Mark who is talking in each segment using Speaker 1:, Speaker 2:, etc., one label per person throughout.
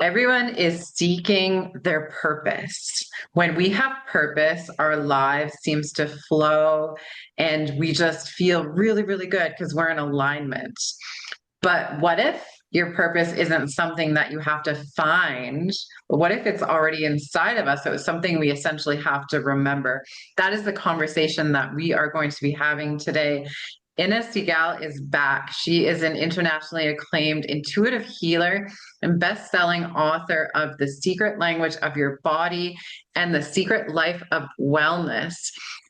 Speaker 1: Everyone is seeking their purpose. When we have purpose, our lives seems to flow and we just feel really, really good because we're in alignment. But what if your purpose isn't something that you have to find? But what if it's already inside of us? So it's something we essentially have to remember. That is the conversation that we are going to be having today. Ines Segal is back. She is an internationally acclaimed intuitive healer and best-selling author of The Secret Language of Your Body and The Secret Life of Wellness.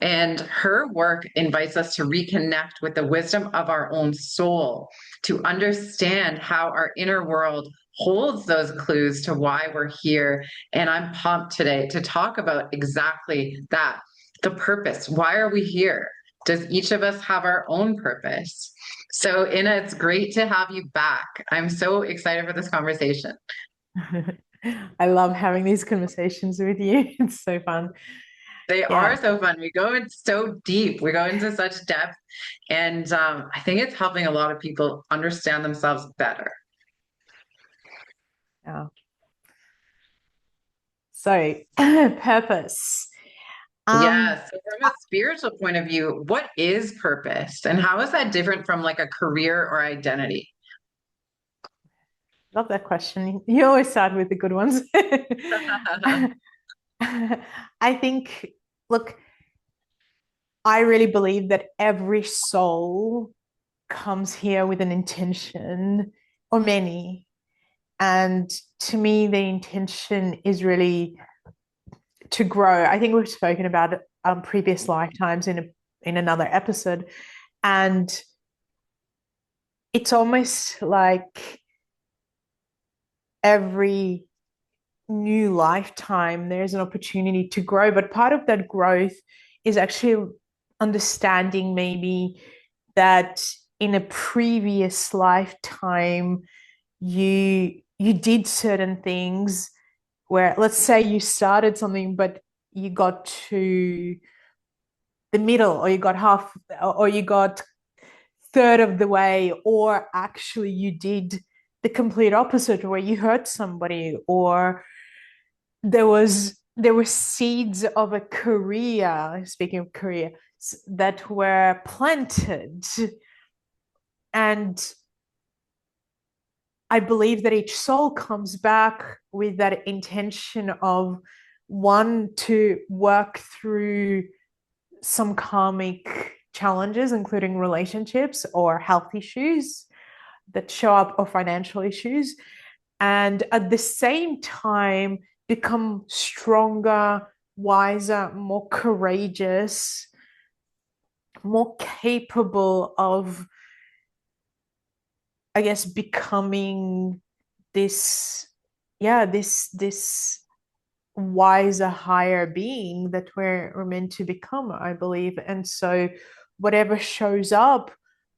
Speaker 1: And her work invites us to reconnect with the wisdom of our own soul, to understand how our inner world holds those clues to why we're here. And I'm pumped today to talk about exactly that, the purpose. Why are we here? Does each of us have our own purpose? So, Ina, it's great to have you back. I'm so excited for this conversation.
Speaker 2: I love having these conversations with you. It's so fun.
Speaker 1: They are
Speaker 2: Yeah.
Speaker 1: so fun. We go in so deep, we go into such depth. And I think it's helping a lot of people understand themselves better.
Speaker 2: Yeah. So, purpose. Um,
Speaker 1: Yes. So from a spiritual point of view, what is purpose and how is that different from like a career or identity?
Speaker 2: Love that question. You always start with the good ones. I think, look, I really believe that every soul comes here with an intention, or many. And to me, the intention is really to grow. I think we've spoken about previous lifetimes in another episode, and it's almost like every new lifetime there's an opportunity to grow. But part of that growth is actually understanding maybe that in a previous lifetime you did certain things where, let's say, you started something but you got to the middle, or you got half, or you got third of the way, or actually you did the complete opposite where you hurt somebody, or there were seeds of a career, speaking of career, that were planted. And I believe that each soul comes back with that intention of, one, to work through some karmic challenges, including relationships or health issues that show up, or financial issues, and at the same time become stronger, wiser, more courageous, more capable of, I guess, becoming this, yeah, this wiser, higher being that we're meant to become, I believe. And so whatever shows up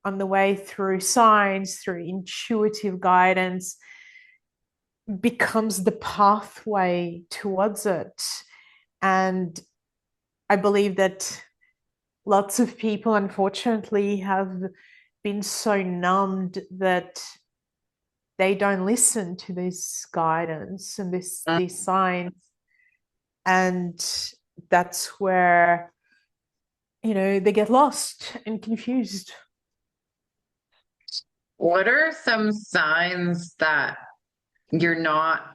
Speaker 2: on the way, through signs, through intuitive guidance, becomes the pathway towards it. And I believe that lots of people, unfortunately, have been so numbed that they don't listen to this guidance and these signs. And that's where, they get lost and confused.
Speaker 1: What are some signs that you're not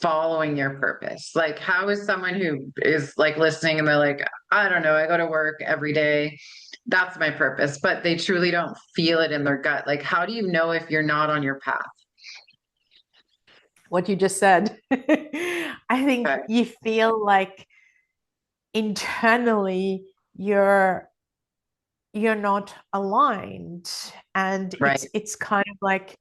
Speaker 1: following your purpose? Like, how is someone who is like listening and they're like, I don't know, I go to work every day. That's my purpose, but they truly don't feel it in their gut. Like, how do you know if you're not on your path?
Speaker 2: What you just said. I think
Speaker 1: Okay.
Speaker 2: you feel like internally you're not aligned, and
Speaker 1: Right.
Speaker 2: it's kind of like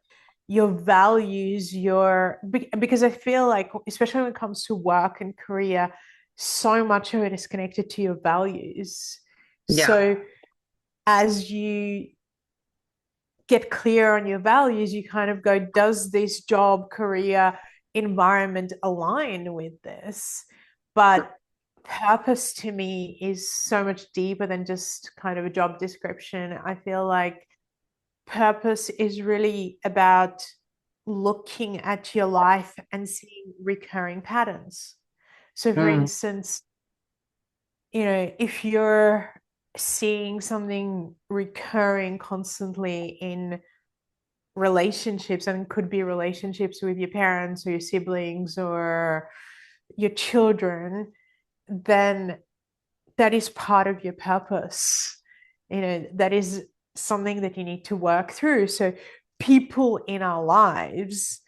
Speaker 2: your values, because I feel like, especially when it comes to work and career, so much of it is connected to your values.
Speaker 1: Yeah.
Speaker 2: So as you get clear on your values, you kind of go, does this job, career, environment align with this? But purpose to me is so much deeper than just kind of a job description. I feel like purpose is really about looking at your life and seeing recurring patterns. So, for
Speaker 1: Mm,
Speaker 2: instance, if you're seeing something recurring constantly in relationships, and it could be relationships with your parents or your siblings or your children, then that is part of your purpose. That is something that you need to work through. So, people in our lives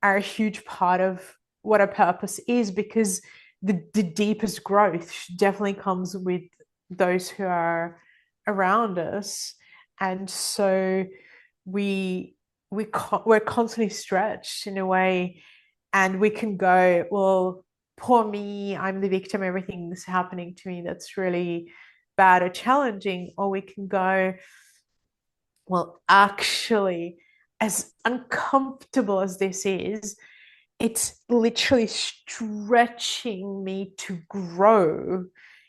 Speaker 2: are a huge part of what a purpose is, because the deepest growth definitely comes with those who are around us. And so we're constantly stretched in a way, and we can go, well, poor me, I'm the victim, everything's happening to me that's really bad or challenging. Or we can go, well, actually, as uncomfortable as this is, it's literally stretching me to grow.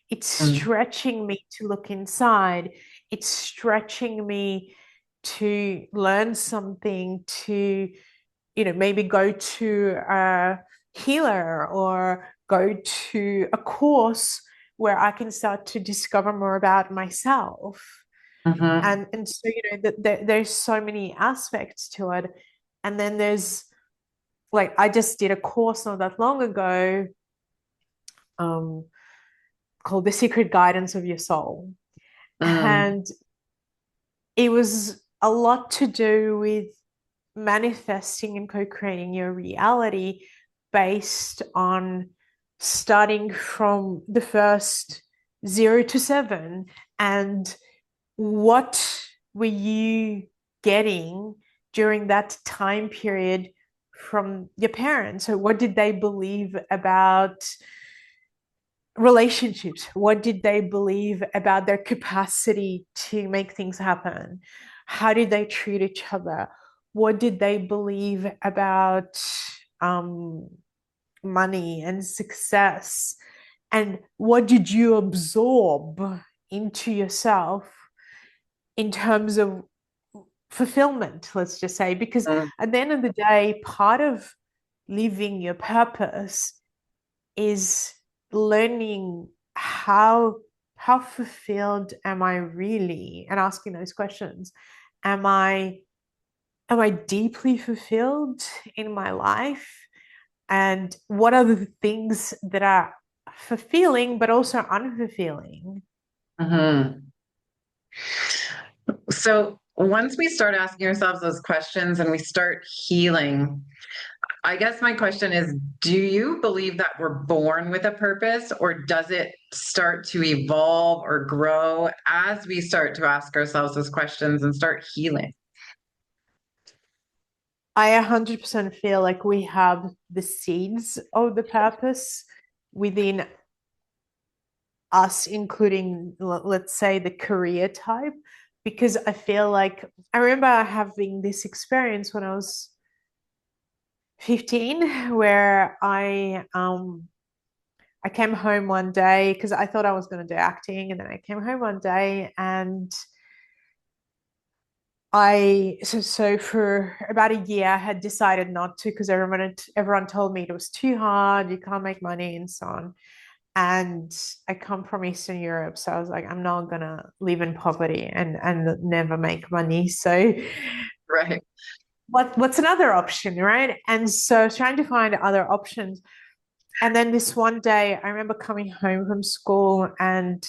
Speaker 2: It's
Speaker 1: mm,
Speaker 2: stretching me to look inside. It's stretching me to learn something, to, maybe go to a healer or go to a course where I can start to discover more about myself.
Speaker 1: mhm,
Speaker 2: And so, there's so many aspects to it. And then there's, like, I just did a course not that long ago, um, called The Secret Guidance of Your Soul.
Speaker 1: mm,
Speaker 2: And it was a lot to do with manifesting and co-creating your reality based on starting from the first 0 to 7, and what were you getting during that time period from your parents? So what did they believe about relationships? What did they believe about their capacity to make things happen? How did they treat each other? What did they believe about um, money and success? And what did you absorb into yourself in terms of fulfillment, let's just say? Because
Speaker 1: mm,
Speaker 2: at the end of the day, part of living your purpose is learning how fulfilled am I really, and asking those questions. Am i am i deeply fulfilled in my life, and what are the things that are fulfilling but also unfulfilling?
Speaker 1: mhm. So once we start asking ourselves those questions and we start healing, I guess my question is, do you believe that we're born with a purpose, or does it start to evolve or grow as we start to ask ourselves those questions and start healing?
Speaker 2: I 100% feel like we have the seeds of the purpose within us, including, let's say, the career type. Because I feel like I remember having this experience when I was 15, where I came home one day because I thought I was going to do acting, and then I came home one day, and so for about a year I had decided not to, because everyone told me it was too hard, you can't make money and so on. And I come from Eastern Europe, so I was like, I'm not gonna live in poverty and never make money. So
Speaker 1: Right.
Speaker 2: what's another option, right? And so I was trying to find other options. And then this one day, I remember coming home from school, and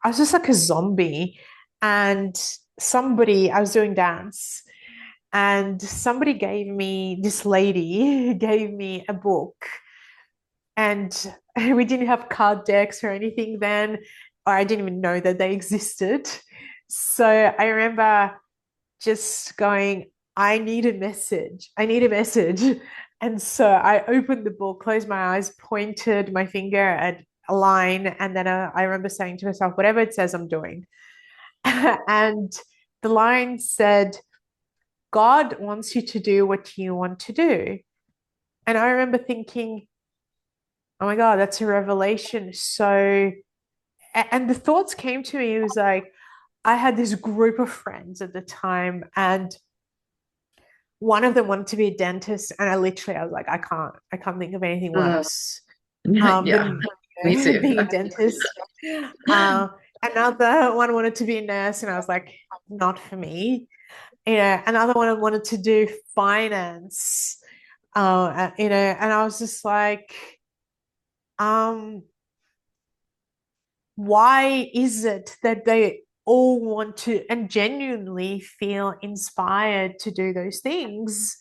Speaker 2: I was just like a zombie. And I was doing dance, and somebody this lady gave me a book, and we didn't have card decks or anything then, or I didn't even know that they existed. So I remember just going, I need a message. I need a message. And so I opened the book, closed my eyes, pointed my finger at a line, and then I remember saying to myself, whatever it says, I'm doing. And the line said, God wants you to do what you want to do. And I remember thinking, oh my God, that's a revelation. So, and the thoughts came to me, it was like, I had this group of friends at the time, and one of them wanted to be a dentist, and I was like, I can't think of anything
Speaker 1: Mm.
Speaker 2: worse
Speaker 1: Yeah,
Speaker 2: than
Speaker 1: me too.
Speaker 2: being a dentist. Uh, Another one wanted to be a nurse, and I was like, not for me. Another one wanted to do finance. And I was just like, um, why is it that they all want to and genuinely feel inspired to do those things,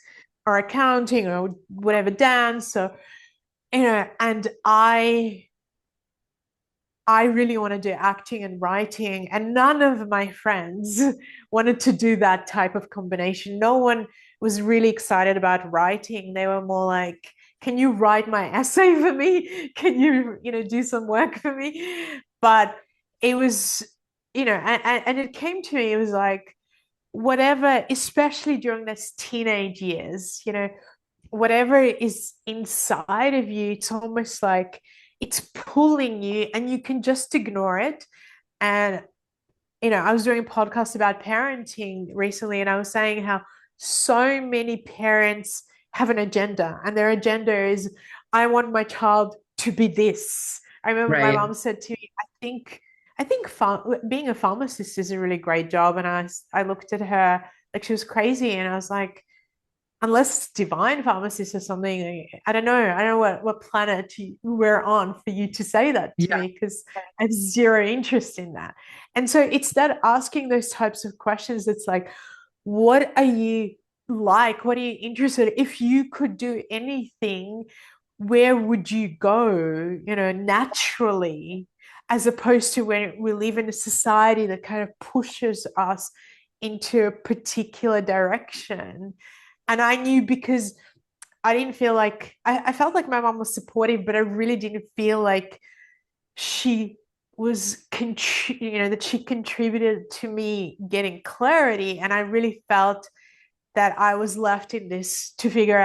Speaker 2: or accounting or whatever, dance, or and I really want to do acting and writing, and none of my friends wanted to do that type of combination. No one was really excited about writing. They were more like, "Can you write my essay for me? Can you, do some work for me?" But it was, and it came to me. It was like, whatever, especially during those teenage years, whatever is inside of you, it's almost like it's pulling you and you can just ignore it. And, I was doing a podcast about parenting recently, and I was saying how so many parents have an agenda, and their agenda is, I want my child to be this. I remember my
Speaker 1: Right.
Speaker 2: mom said to me, I think being a pharmacist is a really great job. And I looked at her like she was crazy. And I was like, unless divine pharmacist or something, I don't know what planet we're on for you to say that to
Speaker 1: Yeah.
Speaker 2: me, because I have zero interest in that. And so it's that asking those types of questions that's like, what are you like? What are you interested in? If you could do anything, where would you go, naturally, as opposed to when we live in a society that kind of pushes us into a particular direction. And I knew, because I didn't feel like I felt like my mom was supportive, but I really didn't feel like she that she contributed to me getting clarity. And I really felt that I was left in this to figure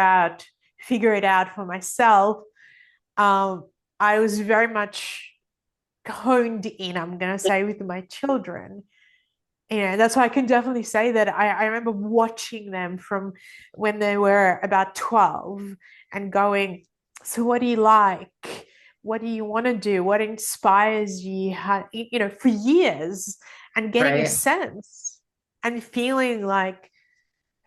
Speaker 2: it out for myself. um, I was very much honed in, I'm gonna say, with my children. That's why I can definitely say that I remember watching them from when they were about 12 and going, so what do you like? What do you want to do? What inspires you? For years, and getting a
Speaker 1: Right.
Speaker 2: sense and feeling like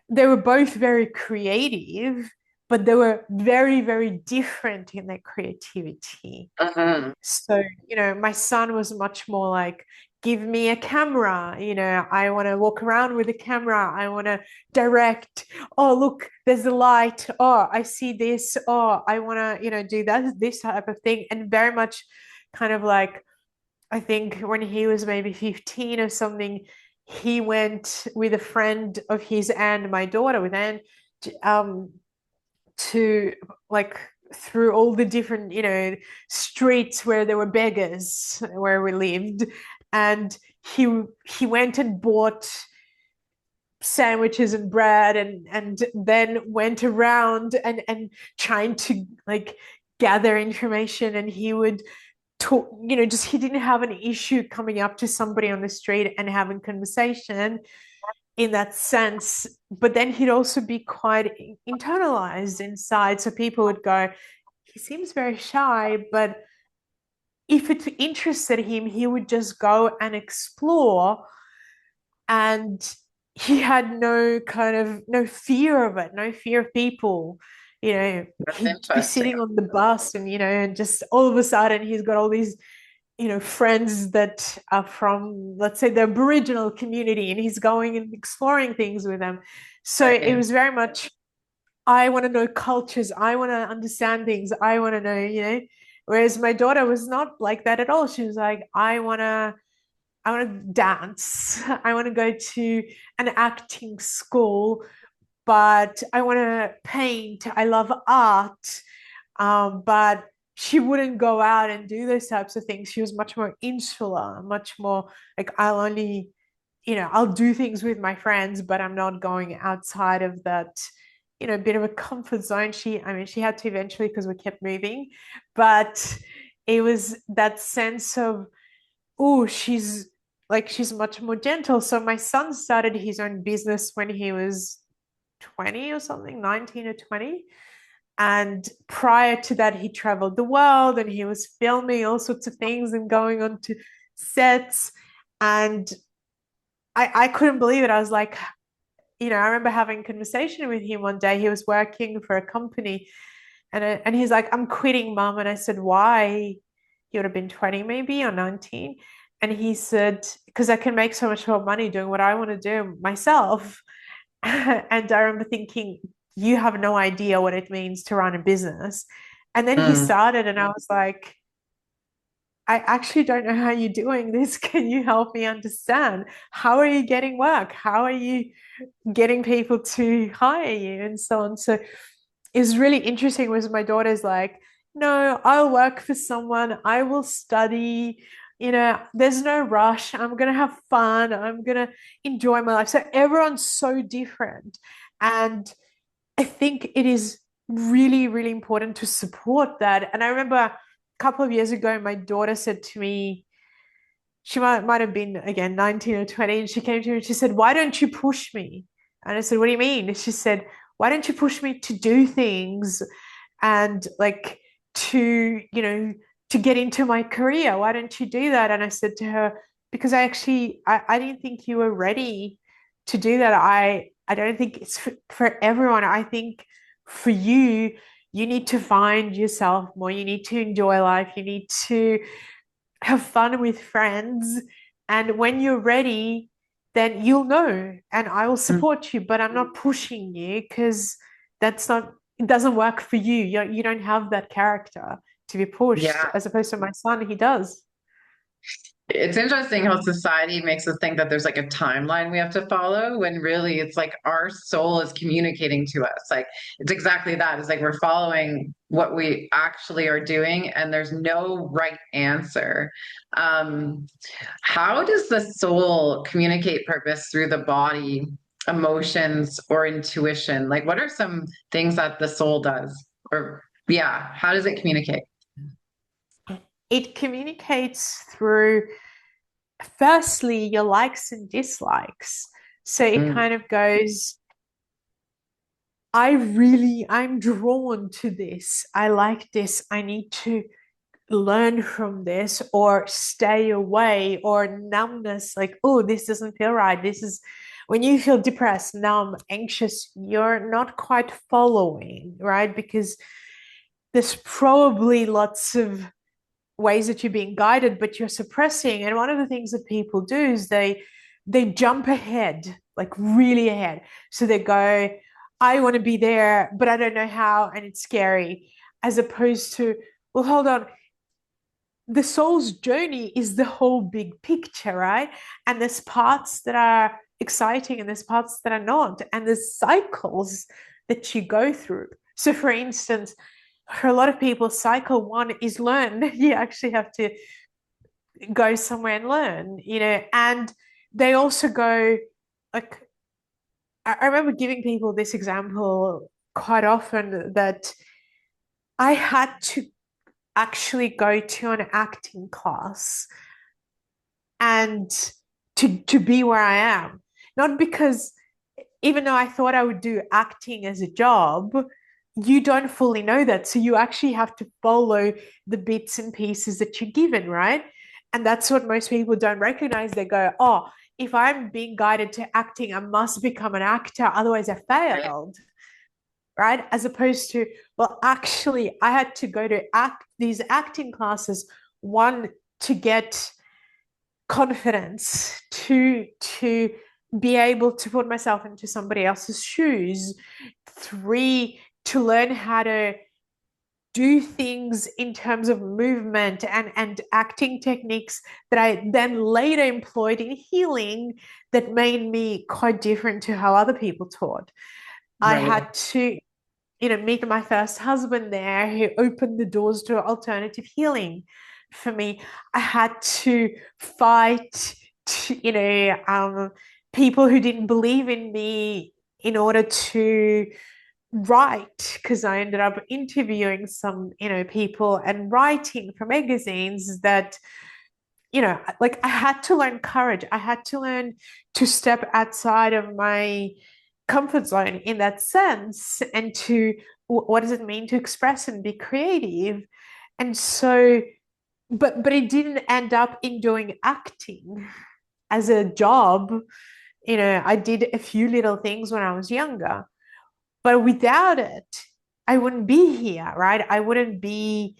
Speaker 2: they were both very creative, but they were very, very different in their creativity.
Speaker 1: Uh-huh.
Speaker 2: So, my son was much more like, give me a camera. I want to walk around with a camera. I want to direct. Oh, look, there's a light. Oh, I see this. Oh, I want to, do that, this type of thing. And very much kind of like, I think when he was maybe 15 or something, he went with a friend of his and my daughter, with Anne, um, to, like, through all the different streets where there were beggars where we lived. And he went and bought sandwiches and bread, and then went around and trying to, like, gather information. And he would talk, just, he didn't have an issue coming up to somebody on the street and having conversation in that sense. But then he'd also be quite internalized inside. So people would go, he seems very shy, but if it interested him, he would just go and explore. And he had no fear of it, no fear of people.
Speaker 1: That's
Speaker 2: He'd be
Speaker 1: interesting.
Speaker 2: sitting on the bus, and just all of a sudden he's got all these friends that are from, let's say, the Aboriginal community, and he's going and exploring things with them. So it
Speaker 1: Right.
Speaker 2: was very much, I want to know cultures, I want to understand things, I want to know. Whereas my daughter was not like that at all. She was like, I want to dance. I want to go to an acting school, but I want to paint. I love art. But she wouldn't go out and do those types of things. She was much more insular, much more like, I'll do things with my friends, but I'm not going outside of that, bit of a comfort zone. She had to eventually, because we kept moving, but it was that sense of, oh, she's much more gentle. So my son started his own business when he was 20 or something, 19 or 20. And prior to that, he traveled the world and he was filming all sorts of things and going on to sets. And I couldn't believe it. I was like, I remember having a conversation with him one day. He was working for a company and he's like, I'm quitting, mum. And I said, why? He would have been 20 maybe or 19. And he said, because I can make so much more money doing what I want to do myself. And I remember thinking, you have no idea what it means to run a business. And then he
Speaker 1: Mm,
Speaker 2: started, and I was like, I actually don't know how you're doing this. Can you help me understand? How are you getting work? How are you getting people to hire you and so on? So it's really interesting was my daughter's like, no, I'll work for someone. I will study. There's no rush. I'm going to have fun. I'm going to enjoy my life. So everyone's so different. And I think it is really, really important to support that. And I remember a couple of years ago, my daughter said to me, she might have been again 19 or 20, and she came to me and she said, why don't you push me? And I said, what do you mean? And she said, why don't you push me to do things and like to get into my career? Why don't you do that? And I said to her, because I didn't think you were ready to do that. I don't think it's for everyone. I think for you, you need to find yourself more. You need to enjoy life. You need to have fun with friends. And when you're ready, then you'll know and I will
Speaker 1: mm,
Speaker 2: support you, but I'm not pushing you because it doesn't work for you. You don't have that character to be pushed,
Speaker 1: yeah.
Speaker 2: as opposed to my son, he does.
Speaker 1: It's interesting how society makes us think that there's like a timeline we have to follow when really it's like our soul is communicating to us. Like it's exactly that. It's like we're following what we actually are doing and there's no right answer. Um, how does the soul communicate purpose through the body, emotions, or intuition? Like what are some things that the soul does? Or yeah, how does it communicate?
Speaker 2: It communicates through, firstly, your likes and dislikes. So it
Speaker 1: Mm,
Speaker 2: kind of goes, I'm drawn to this. I like this. I need to learn from this or stay away, or numbness, like, oh, this doesn't feel right. This is when you feel depressed, numb, anxious, you're not quite following, right? Because there's probably lots of ways that you're being guided, but you're suppressing. And one of the things that people do is they jump ahead, like really ahead. So they go, I want to be there, but I don't know how, and it's scary. As opposed to, well, hold on, the soul's journey is the whole big picture, right? And there's parts that are exciting and there's parts that are not. And there's cycles that you go through. So, for instance, for a lot of people, cycle one is learn. You actually have to go somewhere and learn, and they also go, like, I remember giving people this example quite often that I had to actually go to an acting class and to be where I am. Not because, even though I thought I would do acting as a job, you don't fully know that. So you actually have to follow the bits and pieces that you're given, right? And that's what most people don't recognize. They go, oh, if I'm being guided to acting, I must become an actor, otherwise I
Speaker 1: right.
Speaker 2: failed, right? As opposed to, well, actually, I had to go to these acting classes, one, to get confidence, to be able to put myself into somebody else's shoes, three, to learn how to do things in terms of movement and acting techniques that I then later employed in healing, that made me quite different to how other people taught. I
Speaker 1: Right.
Speaker 2: had to, meet my first husband there, who opened the doors to alternative healing for me. I had to fight, people who didn't believe in me in order to write, because I ended up interviewing some, people and writing for magazines that, like, I had to learn courage. I had to learn to step outside of my comfort zone in that sense, and to what does it mean to express and be creative. And so, but it didn't end up in doing acting as a job. I did a few little things when I was younger, but without it, I wouldn't be here, right? I wouldn't be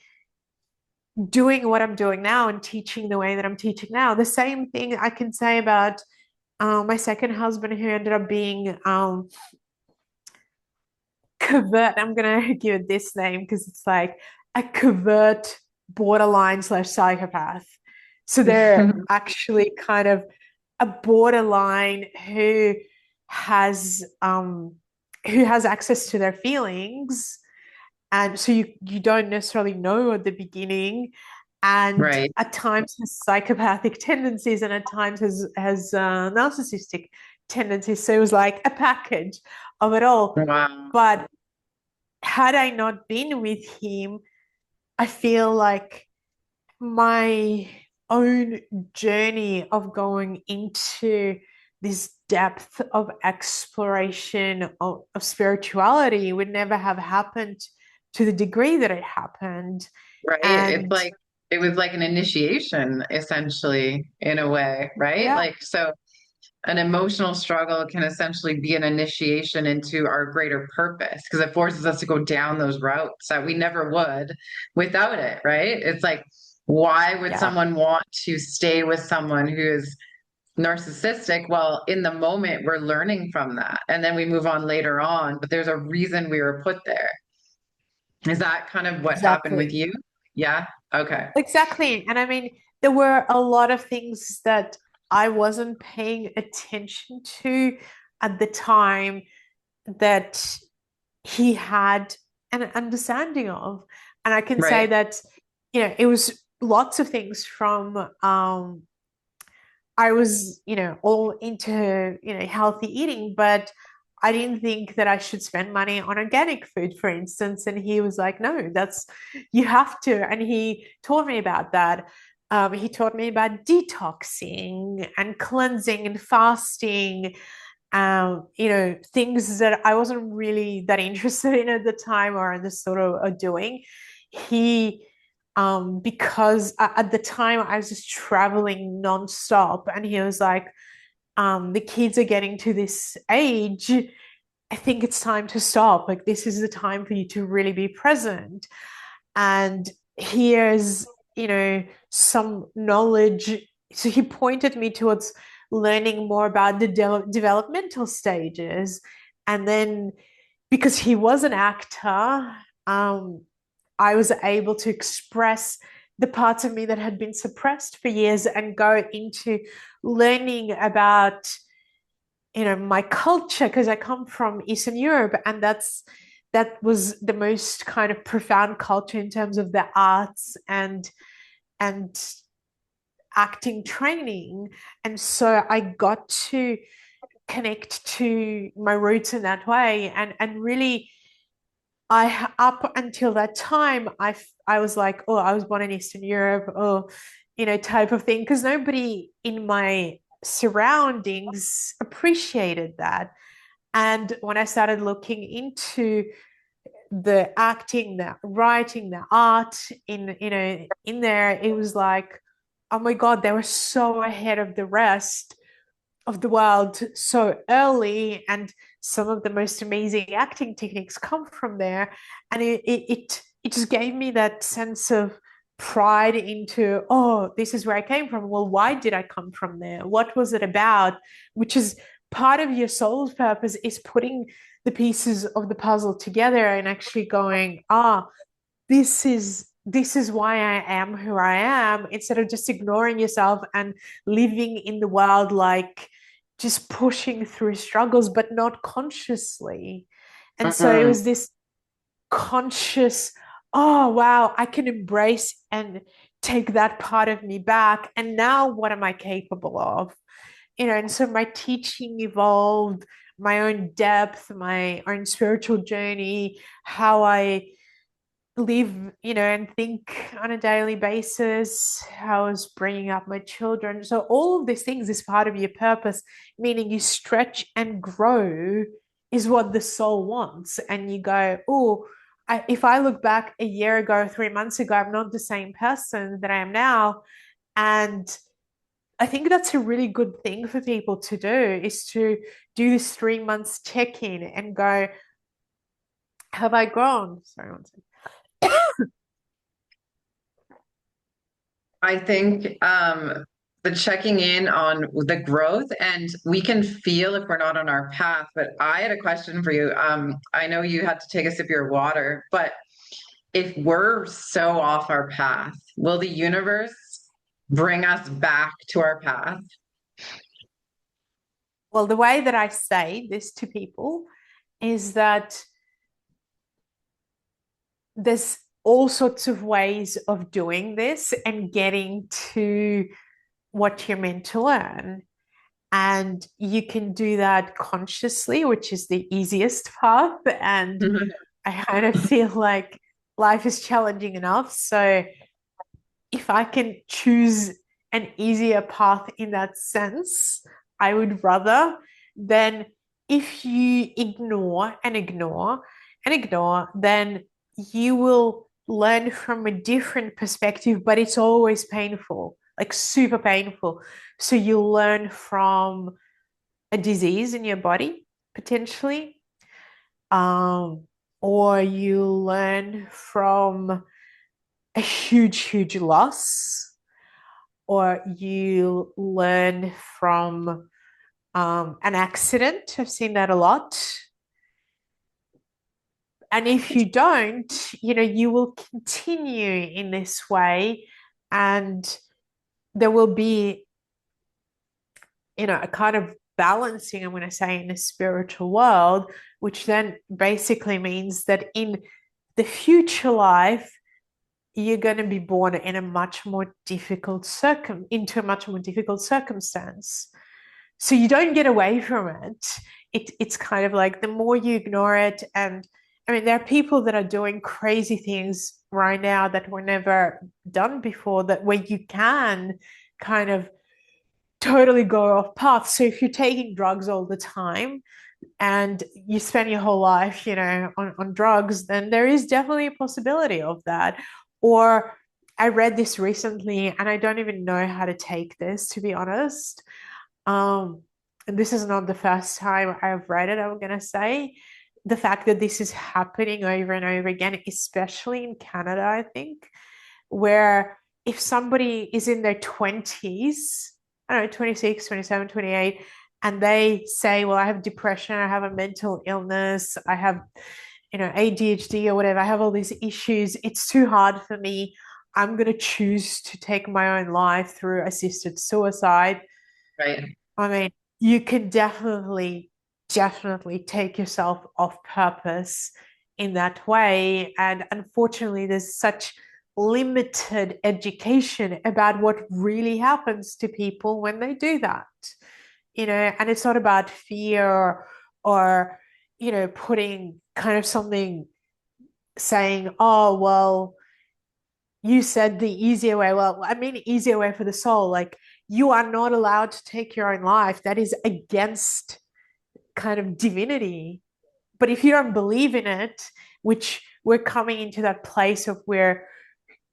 Speaker 2: doing what I'm doing now and teaching the way that I'm teaching now. The same thing I can say about my second husband, who ended up being covert. I'm gonna give it this name because it's like a covert borderline slash psychopath. So they're actually kind of a borderline has um who has access to their feelings, and so you don't necessarily know at the beginning, and
Speaker 1: Right.
Speaker 2: at times has psychopathic tendencies, and at times has narcissistic tendencies. So it was like a package of it all.
Speaker 1: Wow.
Speaker 2: But had I not been with him, I feel like my own journey of going into this depth of exploration of spirituality would never have happened to the degree that it happened.
Speaker 1: Right. It's
Speaker 2: And
Speaker 1: like it was like an initiation, essentially, in a way, right?
Speaker 2: yeah,
Speaker 1: Like, so an emotional struggle can essentially be an initiation into our greater purpose because it forces us to go down those routes that we never would without it, right? It's like, why would
Speaker 2: yeah,
Speaker 1: someone want to stay with someone who is narcissistic? Well, in the moment, we're learning from that. And then we move on later on, but there's a reason we were put there. Is that kind of what happened with
Speaker 2: exactly.
Speaker 1: you? Yeah. Okay.
Speaker 2: Exactly. And I mean, there were a lot of things that I wasn't paying attention to at the time that he had an understanding of. And I can say
Speaker 1: Right.
Speaker 2: that, it was lots of things from I was, all into, healthy eating, but I didn't think that I should spend money on organic food, for instance. And he was like, no, you have to. And he taught me about that. He taught me about detoxing and cleansing and fasting, things that I wasn't really that interested in at the time or in the sort of doing. He, because at the time I was just traveling nonstop, and he was like, the kids are getting to this age. I think it's time to stop. Like, this is the time for you to really be present. And here's, some knowledge. So he pointed me towards learning more about the developmental stages. And then because he was an actor, um, I was able to express the parts of me that had been suppressed for years and go into learning about, my culture, because I come from Eastern Europe, and that was the most kind of profound culture in terms of the arts and acting training. And so I got to connect to my roots in that way, and really, I up until that time, I was like, oh, I was born in Eastern Europe, or type of thing, because nobody in my surroundings appreciated that. And when I started looking into the acting, the writing, the art in there, it was like, oh my God, they were so ahead of the rest of the world so early, and some of the most amazing acting techniques come from there. And it just gave me that sense of pride into, oh, this is where I came from. Well, why did I come from there? What was it about? Which is part of your soul's purpose, is putting the pieces of the puzzle together and actually going, this is why I am who I am, instead of just ignoring yourself and living in the world like just pushing through struggles, but not consciously. And so it
Speaker 1: Mm-mm.
Speaker 2: was this conscious, oh wow, I can embrace and take that part of me back. And now what am I capable of? And so my teaching evolved, my own depth, my own spiritual journey, how I live, and think on a daily basis, how I was bringing up my children. So all of these things is part of your purpose, meaning you stretch and grow is what the soul wants. And you go, oh, if I look back a year ago, 3 months ago, I'm not the same person that I am now. And I think that's a really good thing for people to do, is to do this 3 months check in and go, have I grown? Sorry, one second.
Speaker 1: I think the checking in on the growth, and we can feel if we're not on our path. But I had a question for you. I know you had to take a sip of your water, but if we're so off our path, will the universe bring us back to our path?
Speaker 2: Well, the way that I say this to people is that there's all sorts of ways of doing this and getting to what you're meant to learn. And you can do that consciously, which is the easiest path. And I kind of feel like life is challenging enough. So if I can choose an easier path in that sense, I would rather than if you ignore and ignore and ignore, then you will learn from a different perspective, but it's always painful, like super painful. So you'll learn from a disease in your body, potentially, um, or you'll learn from a huge, huge loss, or you learn from an accident. I've seen that a lot. And if you don't, you will continue in this way, and there will be, a kind of balancing, I'm going to say, in the spiritual world, which then basically means that in the future life, you're going to be born in a much more difficult into a much more difficult circumstance. So you don't get away from it. It's kind of like the more you ignore it, and I mean, there are people that are doing crazy things right now that were never done before, that where you can kind of totally go off path. So if you're taking drugs all the time and you spend your whole life, on drugs, then there is definitely a possibility of that. Or I read this recently and I don't even know how to take this, to be honest. And this is not the first time I've read it, I'm going to say. The fact that this is happening over and over again, especially in Canada, I think, where if somebody is in their 20s, I don't know, 26, 27, 28, and they say, well, I have depression, I have a mental illness, I have, ADHD or whatever, I have all these issues, it's too hard for me. I'm going to choose to take my own life through assisted suicide.
Speaker 1: Right.
Speaker 2: I mean, you can definitely, definitely take yourself off purpose in that way. And unfortunately, there's such limited education about what really happens to people when they do that. And it's not about fear or, putting kind of something saying, oh, well, you said the easier way. Well, I mean, easier way for the soul. Like, you are not allowed to take your own life. That is against kind of divinity. But if you don't believe in it, which we're coming into that place of where,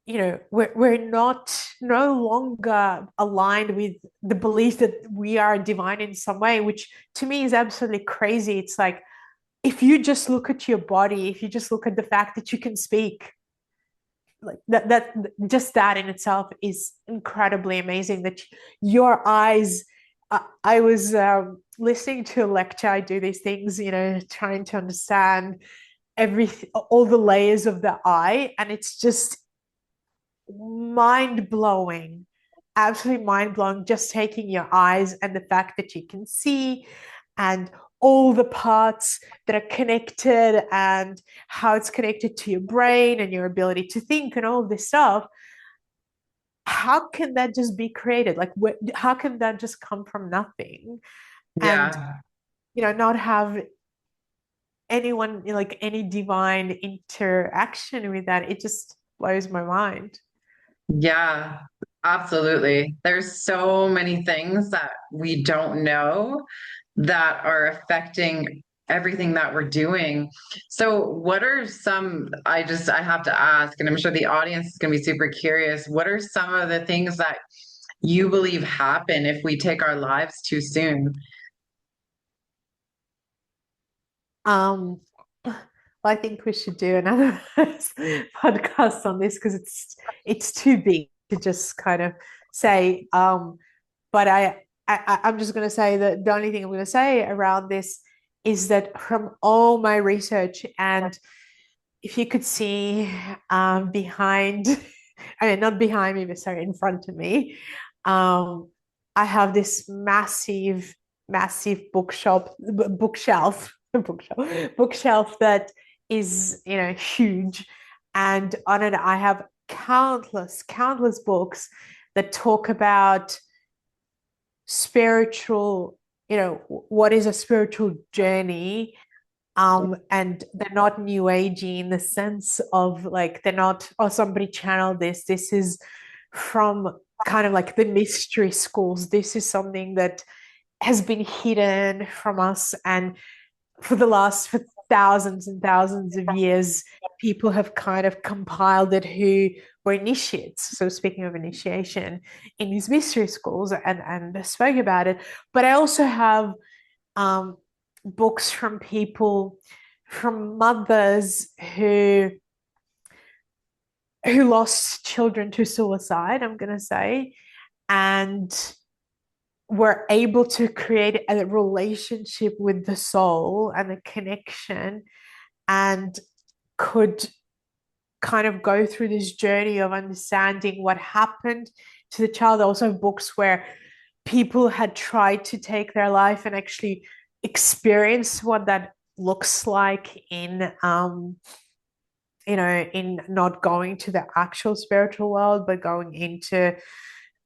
Speaker 2: we're not no longer aligned with the belief that we are divine in some way, which to me is absolutely crazy. It's like, if you just look at your body, if you just look at the fact that you can speak, like that just that in itself is incredibly amazing, that your eyes, I was listening to a lecture. I do these things, trying to understand all the layers of the eye, and it's just mind blowing, absolutely mind blowing, just taking your eyes and the fact that you can see, and all the parts that are connected, and how it's connected to your brain and your ability to think and all of this stuff. How can that just be created? Like, how can that just come from nothing? And,
Speaker 1: Yeah.
Speaker 2: not have anyone, like any divine interaction with that? It just blows my mind.
Speaker 1: Yeah, absolutely. There's so many things that we don't know that are affecting. everything that we're doing. So what are some, I have to ask, and I'm sure the audience is going to be super curious, what are some of the things that you believe happen if we take our lives too soon?
Speaker 2: Um, well, I think we should do another podcast on this because it's too big to just kind of say. But I'm just going to say that the only thing I'm going to say around this is that from all my research, and if you could see behind, I mean, not behind me, but sorry, in front of me, um, I have this massive bookshelf, bookshelf that is, huge. And on it, I have countless books that talk about spiritual, what is a spiritual journey. And they're not new agey in the sense of like they're not, oh, somebody channeled this. This is from kind of like the mystery schools. This is something that has been hidden from us, and for thousands and thousands of years, people have kind of compiled it who were initiates. So speaking of initiation in these mystery schools, and spoke about it. But I also have um, books from people, from mothers who lost children to suicide, I'm going to say, and were able to create a relationship with the soul and a connection, and could kind of go through this journey of understanding what happened to the child. Also, books where people had tried to take their life and actually experience what that looks like in not going to the actual spiritual world, but going into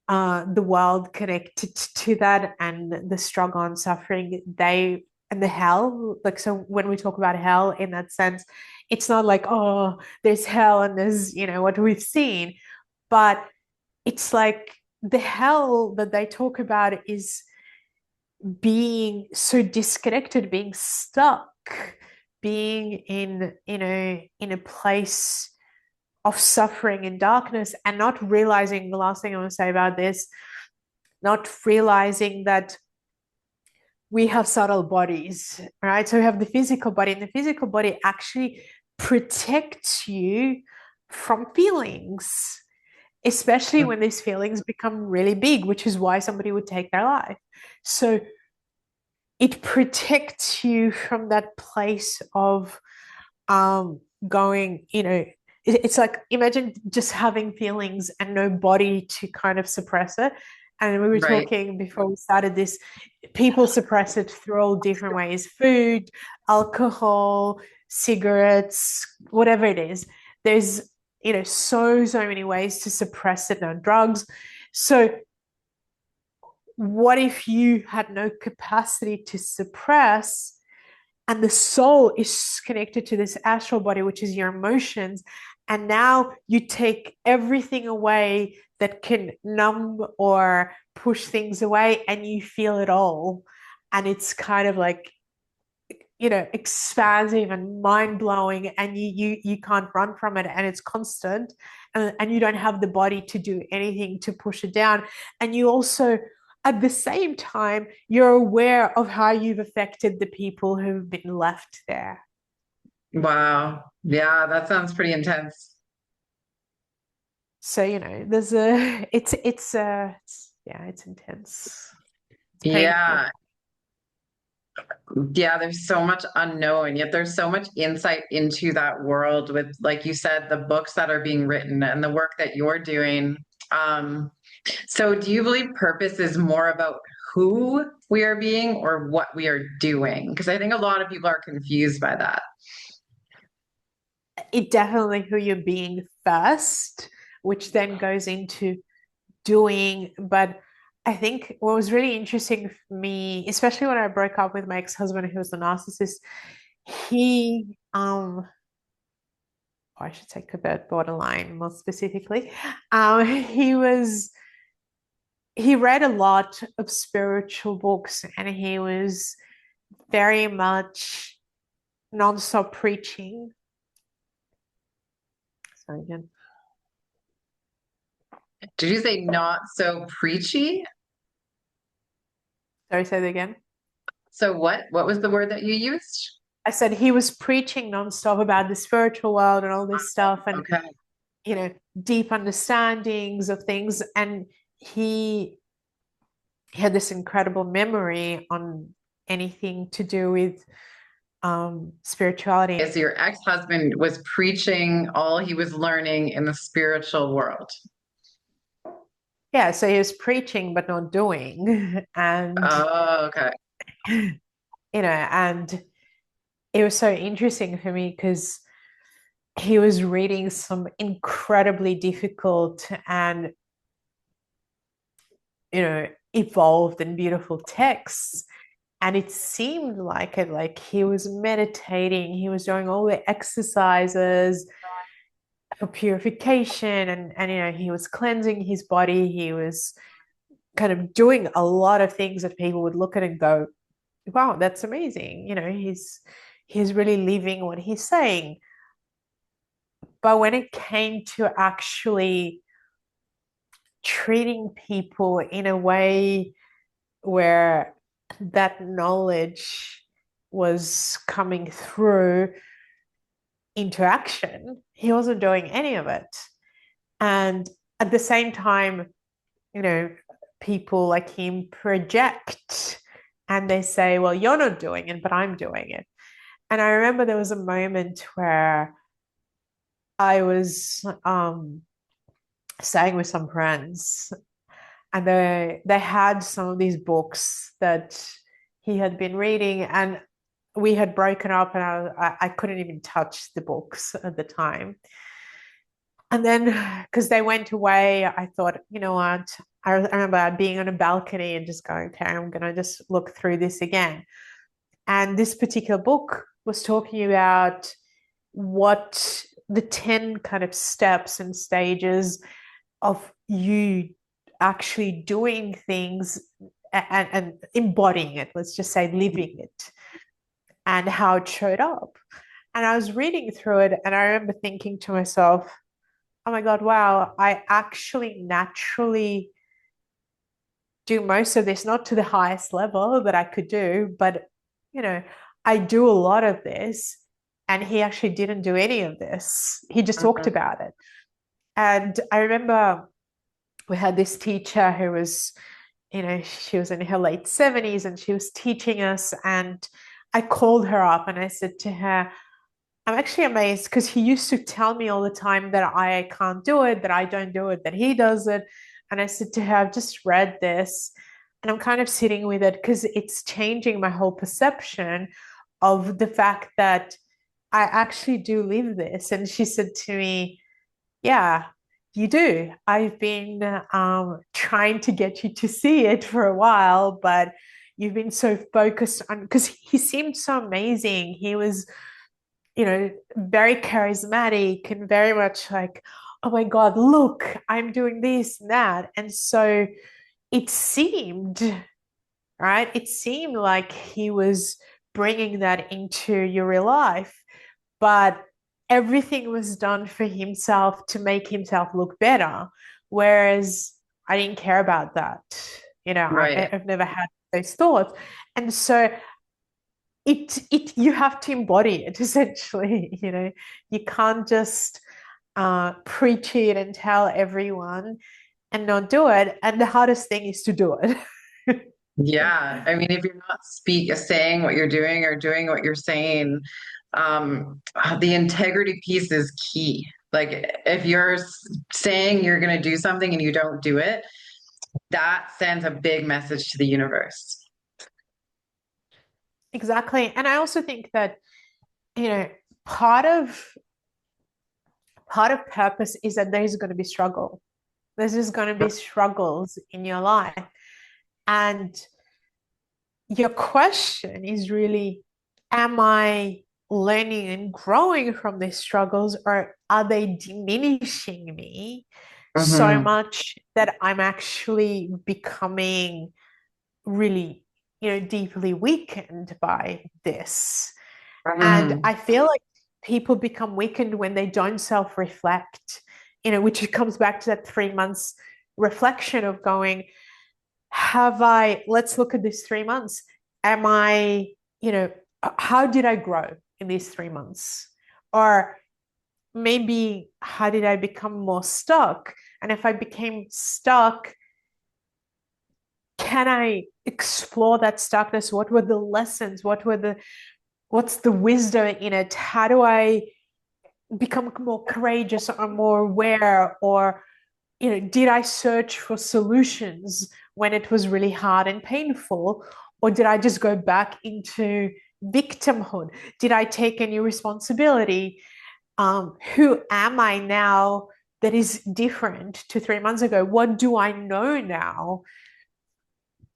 Speaker 2: the world connected to that, and the struggle and suffering they and the hell. Like, so when we talk about hell in that sense, it's not like, oh, there's hell and there's, what we've seen, but it's like the hell that they talk about is being so disconnected, being stuck, being in a place of suffering and darkness, and not realizing, the last thing I want to say about this, not realizing that we have subtle bodies, right? So we have the physical body, and the physical body actually protects you from feelings, especially when these feelings become really big, which is why somebody would take their life. So it protects you from that place of going, it's like, imagine just having feelings and no body to kind of suppress it. And we were
Speaker 1: Right.
Speaker 2: talking before we started this, people suppress it through all different ways: food, alcohol, cigarettes, whatever it is. There's, so many ways to suppress it, and drugs. So what if you had no capacity to suppress, and the soul is connected to this astral body, which is your emotions, and now you take everything away that can numb or push things away, and you feel it all, and it's kind of like, expansive and mind-blowing, and you can't run from it, and it's constant, and you don't have the body to do anything to push it down. And you also, at the same time, you're aware of how you've affected the people who've been left there.
Speaker 1: Wow. Yeah, that sounds pretty intense.
Speaker 2: So, there's a yeah, it's intense, it's painful.
Speaker 1: Yeah. Yeah, there's so much unknown, yet there's so much insight into that world with, like you said, the books that are being written and the work that you're doing. Um, so do you believe purpose is more about who we are being or what we are doing? Because I think a lot of people are confused by that.
Speaker 2: It definitely who you're being first, which then goes into doing. But I think what was really interesting for me, especially when I broke up with my ex-husband who was a narcissist, he or I should say covert borderline more specifically, he read a lot of spiritual books, and he was very much non-stop preaching. Sorry again.
Speaker 1: Did you say not so preachy?
Speaker 2: Sorry, say that again.
Speaker 1: So what was the word that you used?
Speaker 2: I said he was preaching nonstop about the spiritual world and all this stuff, and
Speaker 1: Okay.
Speaker 2: deep understandings of things. And he had this incredible memory on anything to do with spirituality.
Speaker 1: So your ex-husband was preaching all he was learning in the spiritual world.
Speaker 2: Yeah, so he was preaching but not doing. And,
Speaker 1: Oh, okay.
Speaker 2: and it was so interesting for me because he was reading some incredibly difficult and, evolved and beautiful texts. And it seemed like it, like he was meditating, he was doing all the exercises for purification, and he was cleansing his body. He was kind of doing a lot of things that people would look at and go, wow, that's amazing. He's really living what he's saying. But when it came to actually treating people in a way where that knowledge was coming through into action, he wasn't doing any of it. And at the same time, you know, people like him project and they say, well, you're not doing it, but I'm doing it. And I remember there was a moment where I was staying with some friends, and they had some of these books that he had been reading, and we had broken up, and I couldn't even touch the books at the time. And then, because they went away, I thought, you know what? I remember being on a balcony and just going, okay, I'm going to just look through this again. And this particular book was talking about what the 10 kind of steps and stages of you actually doing things and embodying it, let's just say living it, and how it showed up. And I was reading through it, and I remember thinking to myself, oh my God, wow, I actually naturally do most of this, not to the highest level that I could do, but you know, I do a lot of this. And he actually didn't do any of this. He just talked
Speaker 1: Mhm.
Speaker 2: about it. And I remember we had this teacher who was, she was in her late 70s and she was teaching us. And I called her up and I said to her, I'm actually amazed because he used to tell me all the time that I can't do it, that I don't do it, that he does it. And I said to her, I've just read this and I'm kind of sitting with it because it's changing my whole perception of the fact that I actually do live this. And she said to me, yeah, you do. I've been trying to get you to see it for a while, but you've been so focused on, because he seemed so amazing. He was, very charismatic and very much like, oh my God, look, I'm doing this and that. And so it seemed, right? It seemed like he was bringing that into your real life, but everything was done for himself to make himself look better. Whereas I didn't care about that.
Speaker 1: Right.
Speaker 2: I've never had those thoughts. And so it you have to embody it essentially. You can't just preach it and tell everyone and not do it. And the hardest thing is to do it.
Speaker 1: Yeah. I mean, if you're not saying what you're doing or doing what you're saying, the integrity piece is key. Like if you're saying you're going to do something and you don't do it, that sends a big message to the universe.
Speaker 2: Exactly. And I also think that, you know, part of purpose is that there's going to be struggle. There's just going to be struggles in your life. And your question is really, am I learning and growing from these struggles, or are they diminishing me so
Speaker 1: Hmm.
Speaker 2: much that I'm actually becoming really deeply weakened by this. And
Speaker 1: Mhm.
Speaker 2: I feel like people become weakened when they don't self-reflect, which comes back to that 3 months reflection of going, let's look at this 3 months. Am I, you know, how did I grow in these 3 months? Or maybe how did I become more stuck? And if I became stuck, can I explore that stuckness? What were the lessons? What's the wisdom in it? How do I become more courageous or more aware? Or, did I search for solutions when it was really hard and painful? Or did I just go back into victimhood? Did I take any responsibility? Who am I now that is different to 3 months ago? What do I know now?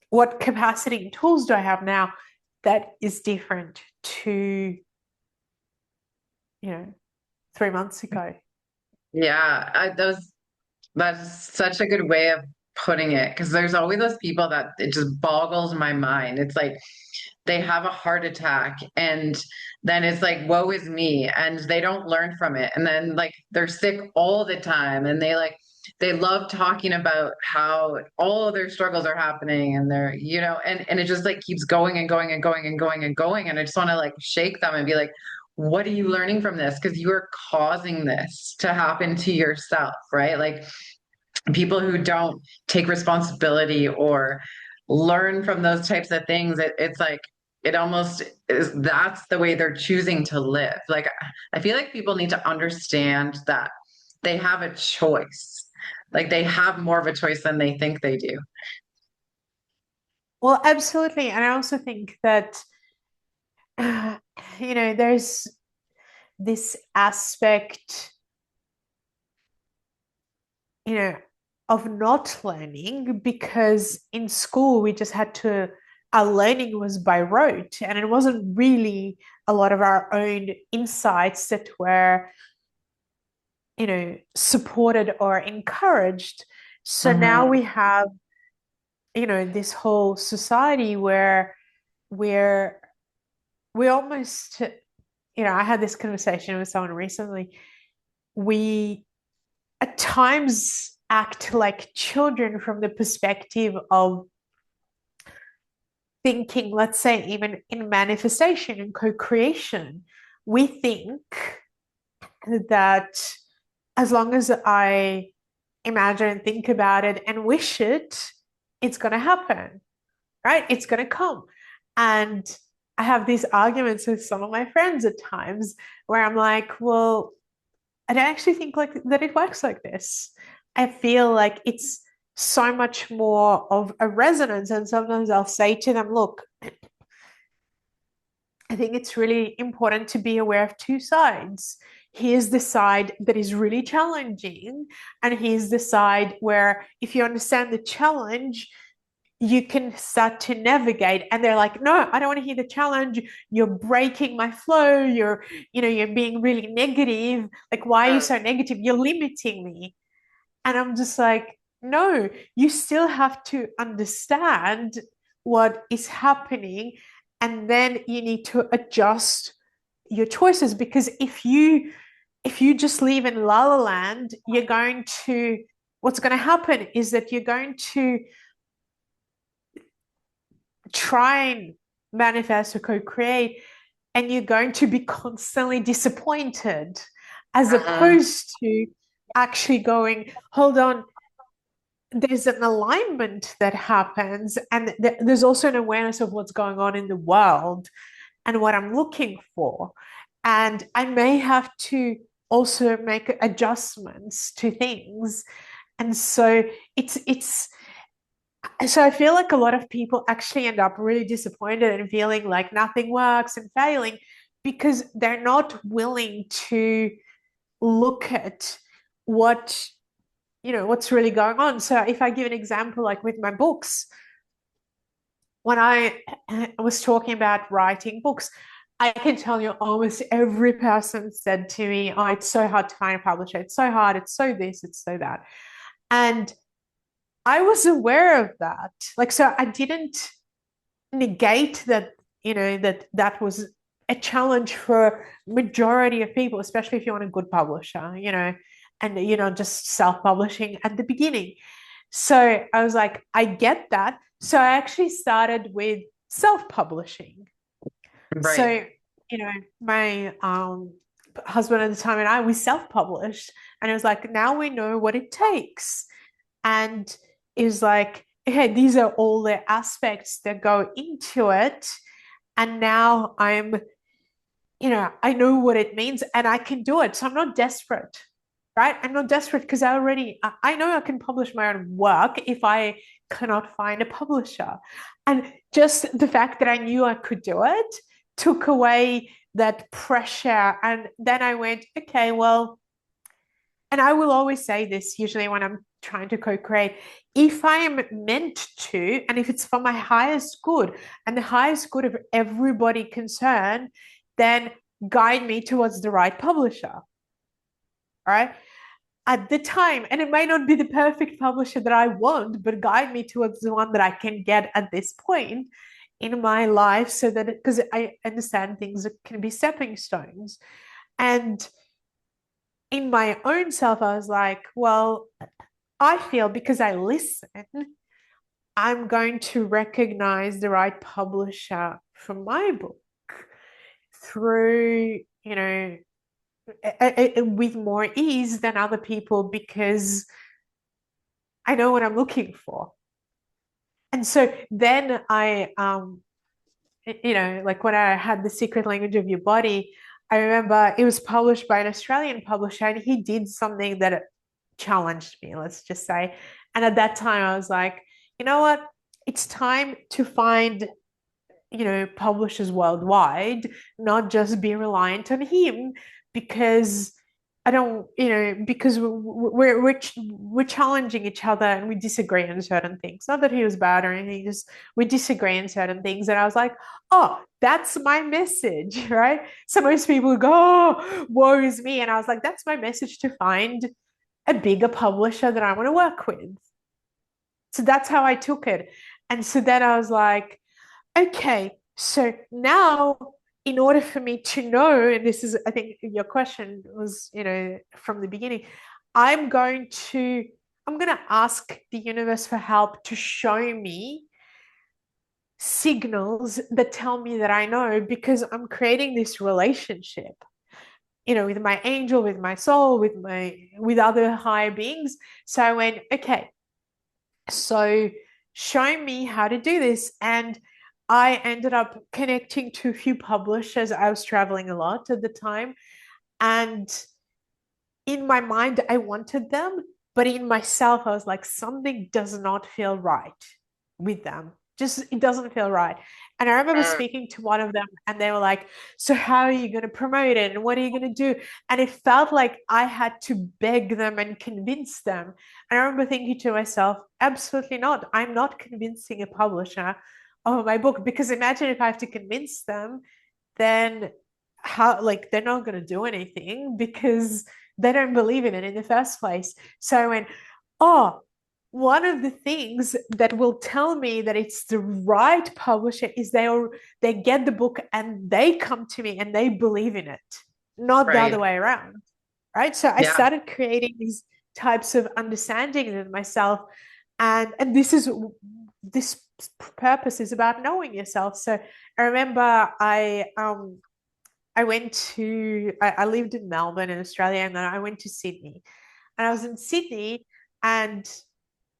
Speaker 2: What capacity and tools do I have now that is different to, you know, 3 months ago?
Speaker 1: Yeah, that's such a good way of putting it because there's always those people that it just boggles my mind. It's like they have a heart attack and then it's like woe is me and they don't learn from it and then like they're sick all the time and they love talking about how all of their struggles are happening and they're and it just like keeps going and going and going and going and going and I just want to like shake them and be like, what are you learning from this? Because you are causing this to happen to yourself, right? Like people who don't take responsibility or learn from those types of things, it's like it almost is that's the way they're choosing to live. Like I feel like people need to understand that they have a choice. Like they have more of a choice than they think they do.
Speaker 2: Well, absolutely. And I also think that, there's this aspect, you know, of not learning because in school we just had to, our learning was by rote and it wasn't really a lot of our own insights that were, supported or encouraged. So now
Speaker 1: Mhm.
Speaker 2: we have, this whole society where we're we almost, I had this conversation with someone recently. We at times act like children from the perspective of thinking, let's say, even in manifestation and co creation. We think that as long as I imagine and think about it and wish it, it's going to happen, right? It's going to come. And I have these arguments with some of my friends at times where I'm like, well, I don't actually think like that it works like this. I feel like it's so much more of a resonance. And sometimes I'll say to them, look, I think it's really important to be aware of two sides. Here's the side that is really challenging, and here's the side where if you understand the challenge, you can start to navigate. And they're like, no, I don't want to hear the challenge. You're breaking my flow. You're being really negative. Like, why are you so negative? You're limiting me. And I'm just like, no, you still have to understand what is happening. And then you need to adjust your choices because if you just live in la la land, what's going to happen is that you're going to try and manifest or co-create and you're going to be constantly disappointed as
Speaker 1: Mhm.
Speaker 2: opposed to actually going, hold on, there's an alignment that happens and there's also an awareness of what's going on in the world and what I'm looking for, and I may have to also make adjustments to things. And so it's so I feel like a lot of people actually end up really disappointed and feeling like nothing works and failing because they're not willing to look at what what's really going on. So if I give an example, like with my books, when I was talking about writing books, I can tell you almost every person said to me, oh, it's so hard to find a publisher. It's so hard. It's so this, it's so that. And I was aware of that. Like, so I didn't negate that, that was a challenge for majority of people, especially if you want a good publisher, and just self-publishing at the beginning. So I was like, I get that. So I actually started with self-publishing.
Speaker 1: Right.
Speaker 2: So, my husband at the time and I, we self-published, and it was like, now we know what it takes. And it was like, hey, these are all the aspects that go into it. And now I know what it means and I can do it. So I'm not desperate, right? I'm not desperate because I know I can publish my own work if I cannot find a publisher. And just the fact that I knew I could do it took away that pressure. And then I went, okay, well, and I will always say this usually when I'm trying to co-create, if I am meant to, and if it's for my highest good and the highest good of everybody concerned, then guide me towards the right publisher. All right. At the time, and it may not be the perfect publisher that I want, but guide me towards the one that I can get at this point in my life, so that because I understand things can be stepping stones. And in my own self, I was like, well, I feel because I listen, I'm going to recognize the right publisher for my book through, with more ease than other people because I know what I'm looking for. And so then like when I had The Secret Language of Your Body, I remember it was published by an Australian publisher and he did something that challenged me, let's just say. And at that time, I was like, you know what? It's time to find, publishers worldwide, not just be reliant on him because I don't, because we're challenging each other and we disagree on certain things. Not that he was bad or anything, just we disagree on certain things. And I was like, oh, that's my message, right? So most people go, oh, woe is me. And I was like, that's my message, to find a bigger publisher that I want to work with. So that's how I took it. And so then I was like, okay, so now in order for me to know, and this is, I think your question was, from the beginning, I'm going to, I'm going to ask the universe for help to show me signals that tell me that I know, because I'm creating this relationship, with my angel, with my soul, with other higher beings. So I went, okay, so show me how to do this. And I ended up connecting to a few publishers. I was traveling a lot at the time. And in my mind, I wanted them, but in myself, I was like, something does not feel right with them. Just, it doesn't feel right. And I remember
Speaker 1: Mm.
Speaker 2: speaking to one of them, and they were like, so, how are you going to promote it? And what are you going to do? And it felt like I had to beg them and convince them. And I remember thinking to myself, absolutely not. I'm not convincing a publisher of my book, because imagine if I have to convince them, then how, like, they're not going to do anything because they don't believe in it in the first place. So I went, oh, one of the things that will tell me that it's the right publisher is they get the book and they come to me and they believe in it, not the other
Speaker 1: Right.
Speaker 2: way around. Right. So I
Speaker 1: Yeah.
Speaker 2: started creating these types of understanding in myself. And this purpose is about knowing yourself. So I remember I lived in Melbourne in Australia, and then I went to Sydney. And I was in Sydney, and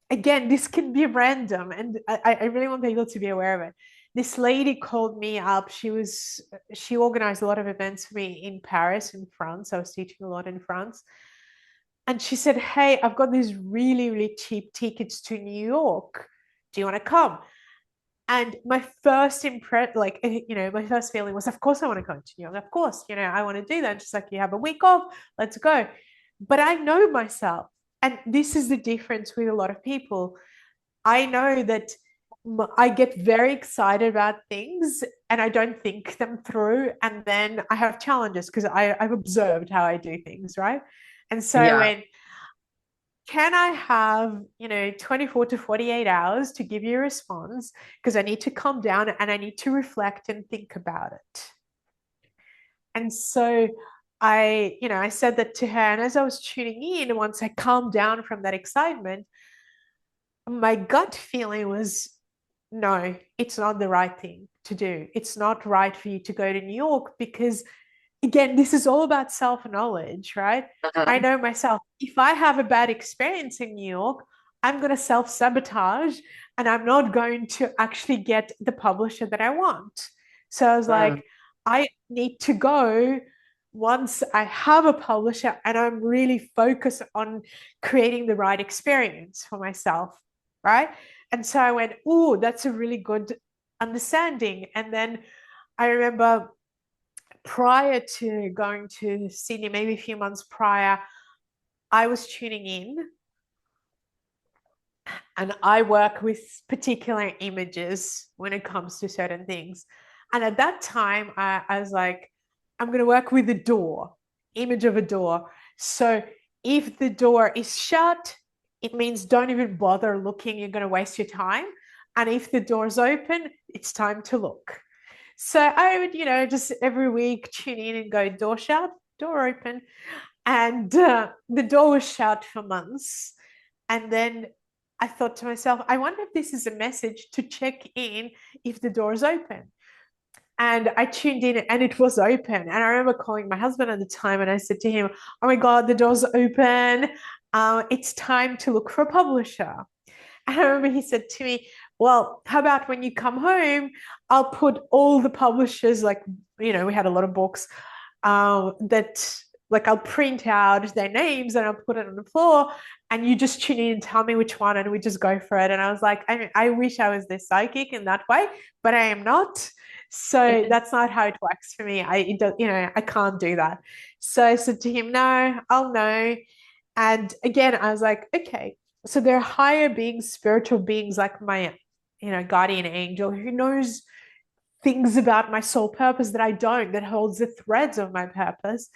Speaker 2: again, this can be random, and I really want people to be aware of it. This lady called me up. She organized a lot of events for me in Paris, in France. I was teaching a lot in France. And she said, hey, I've got these really, really cheap tickets to New York. Do you want to come? And my first impression, my first feeling was, of course, I want to go to New York. Of course, I want to do that. Just like, you have a week off, let's go. But I know myself. And this is the difference with a lot of people. I know that I get very excited about things and I don't think them through. And then I have challenges because I've observed how I do things, right? And so
Speaker 1: Yeah.
Speaker 2: when can I have, 24 to 48 hours to give you a response? Because I need to calm down and I need to reflect and think about it. And so I said that to her. And as I was tuning in, once I calmed down from that excitement, my gut feeling was no, it's not the right thing to do. It's not right for you to go to New York because, again, this is all about self knowledge, right? I
Speaker 1: Uh-huh.
Speaker 2: know myself. If I have a bad experience in New York, I'm going to self sabotage and I'm not going to actually get the publisher that I want. So I was
Speaker 1: Mm.
Speaker 2: like, I need to go once I have a publisher and I'm really focused on creating the right experience for myself, right? And so I went, oh, that's a really good understanding. And then I remember prior to going to Sydney, maybe a few months prior, I was tuning in and I work with particular images when it comes to certain things. And at that time, I was like, I'm going to work with the door, image of a door. So if the door is shut, it means don't even bother looking. You're going to waste your time. And if the door's open, it's time to look. So I would, just every week tune in and go door shut, door open. And the door was shut for months. And then I thought to myself, I wonder if this is a message to check in if the door is open. And I tuned in and it was open. And I remember calling my husband at the time and I said to him, oh my God, the door's open. It's time to look for a publisher. And I remember he said to me, well, how about when you come home, I'll put all the publishers, like, we had a lot of books that like I'll print out their names and I'll put it on the floor and you just tune in and tell me which one and we just go for it. And I was like, I wish I was this psychic in that way, but I am not. So that's not how it works for me. I can't do that. So I said to him, no, I'll know. And again, I was like, okay, so there are higher beings, spiritual beings like my, guardian angel who knows things about my soul purpose that I don't, that holds the threads of my purpose.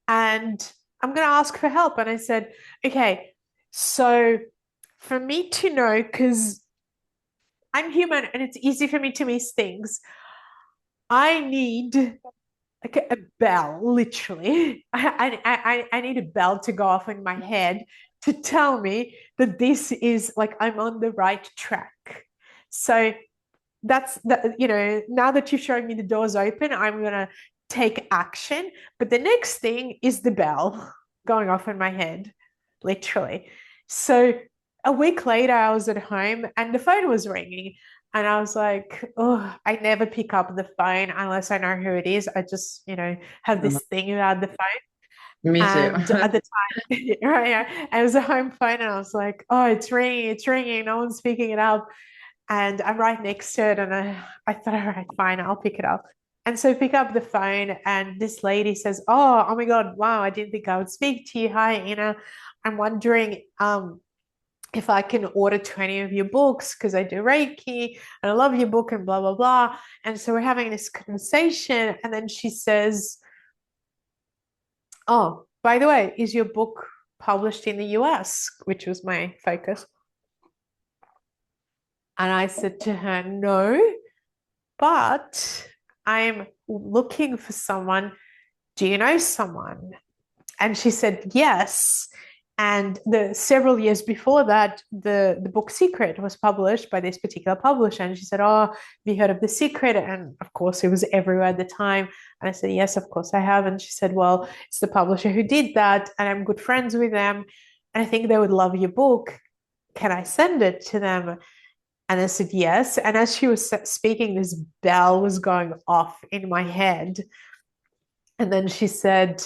Speaker 2: And I'm going to ask for help. And I said, okay, so for me to know, because I'm human and it's easy for me to miss things, I need like a bell, literally. I need a bell to go off in my head to tell me that this is like I'm on the right track. So that's that, now that you've shown me the doors open, I'm gonna take action. But the next thing is the bell going off in my head, literally. So a week later, I was at home and the phone was ringing. And I was like, oh, I never pick up the phone unless I know who it is. I just, have
Speaker 1: Mm.
Speaker 2: this thing about the phone.
Speaker 1: Me too.
Speaker 2: And at the time, right, yeah, it was a home phone, and I was like, oh, it's ringing. No one's picking it up. And I'm right next to it. And I thought, all right, fine, I'll pick it up. And so I pick up the phone, and this lady says, oh my God, wow, I didn't think I would speak to you. Hi, Ina. I'm wondering if I can order 20 of your books because I do Reiki and I love your book and blah, blah, blah. And so we're having this conversation. And then she says, oh, by the way, is your book published in the US? Which was my focus. And I said to her, no, but I'm looking for someone. Do you know someone? And she said, yes. And the several years before that, the book Secret was published by this particular publisher. And she said, oh, have you heard of The Secret? And of course, it was everywhere at the time. And I said, yes, of course I have. And she said, well, it's the publisher who did that. And I'm good friends with them. And I think they would love your book. Can I send it to them? And I said, yes. And as she was speaking, this bell was going off in my head. And then she said,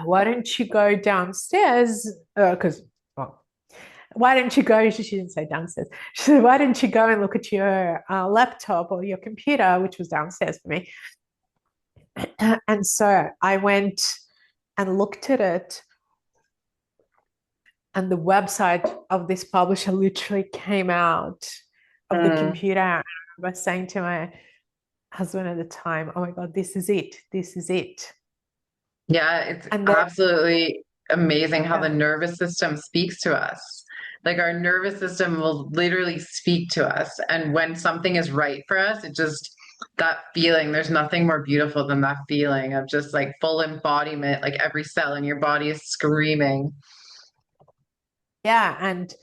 Speaker 2: why don't you go downstairs? Because, well, why don't you go? She didn't say downstairs. She said, why don't you go and look at your laptop or your computer, which was downstairs for me. And so I went and looked at it. And the website of this publisher literally came out of the
Speaker 1: Mm.
Speaker 2: computer. I remember saying to my husband at the time, oh my God, this is it. This is it.
Speaker 1: Yeah, it's
Speaker 2: And then,
Speaker 1: absolutely. amazing how the
Speaker 2: Yeah.
Speaker 1: nervous system speaks to us. Like our nervous system will literally speak to us. And when something is right for us, it just, that feeling, there's nothing more beautiful than that feeling of just like full embodiment, like every cell in your body is screaming.
Speaker 2: Yeah. And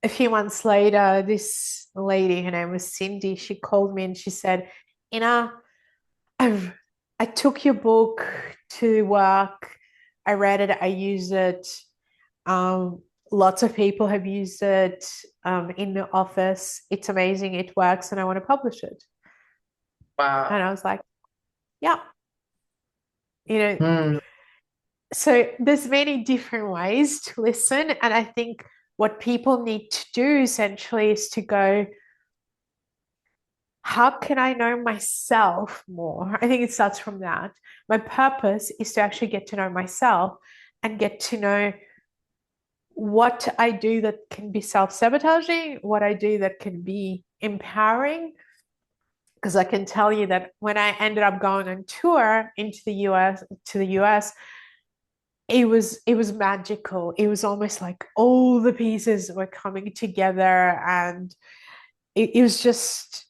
Speaker 2: a few months later, this lady, her name was Cindy, she called me and she said, Ina, I've I took your book to work. I read it, I used it. Um, Lots of people have used it in the office. It's amazing, it works, and I want to publish it. And
Speaker 1: Wow.
Speaker 2: I was like, yeah, you know,
Speaker 1: Hmm.
Speaker 2: so there's many different ways to listen. And I think what people need to do essentially is to go, how can I know myself more? I think it starts from that. My purpose is to actually get to know myself and get to know what I do that can be self-sabotaging, what I do that can be empowering. Because I can tell you that when I ended up going on tour to the US, it was magical. It was almost like all the pieces were coming together, and it was just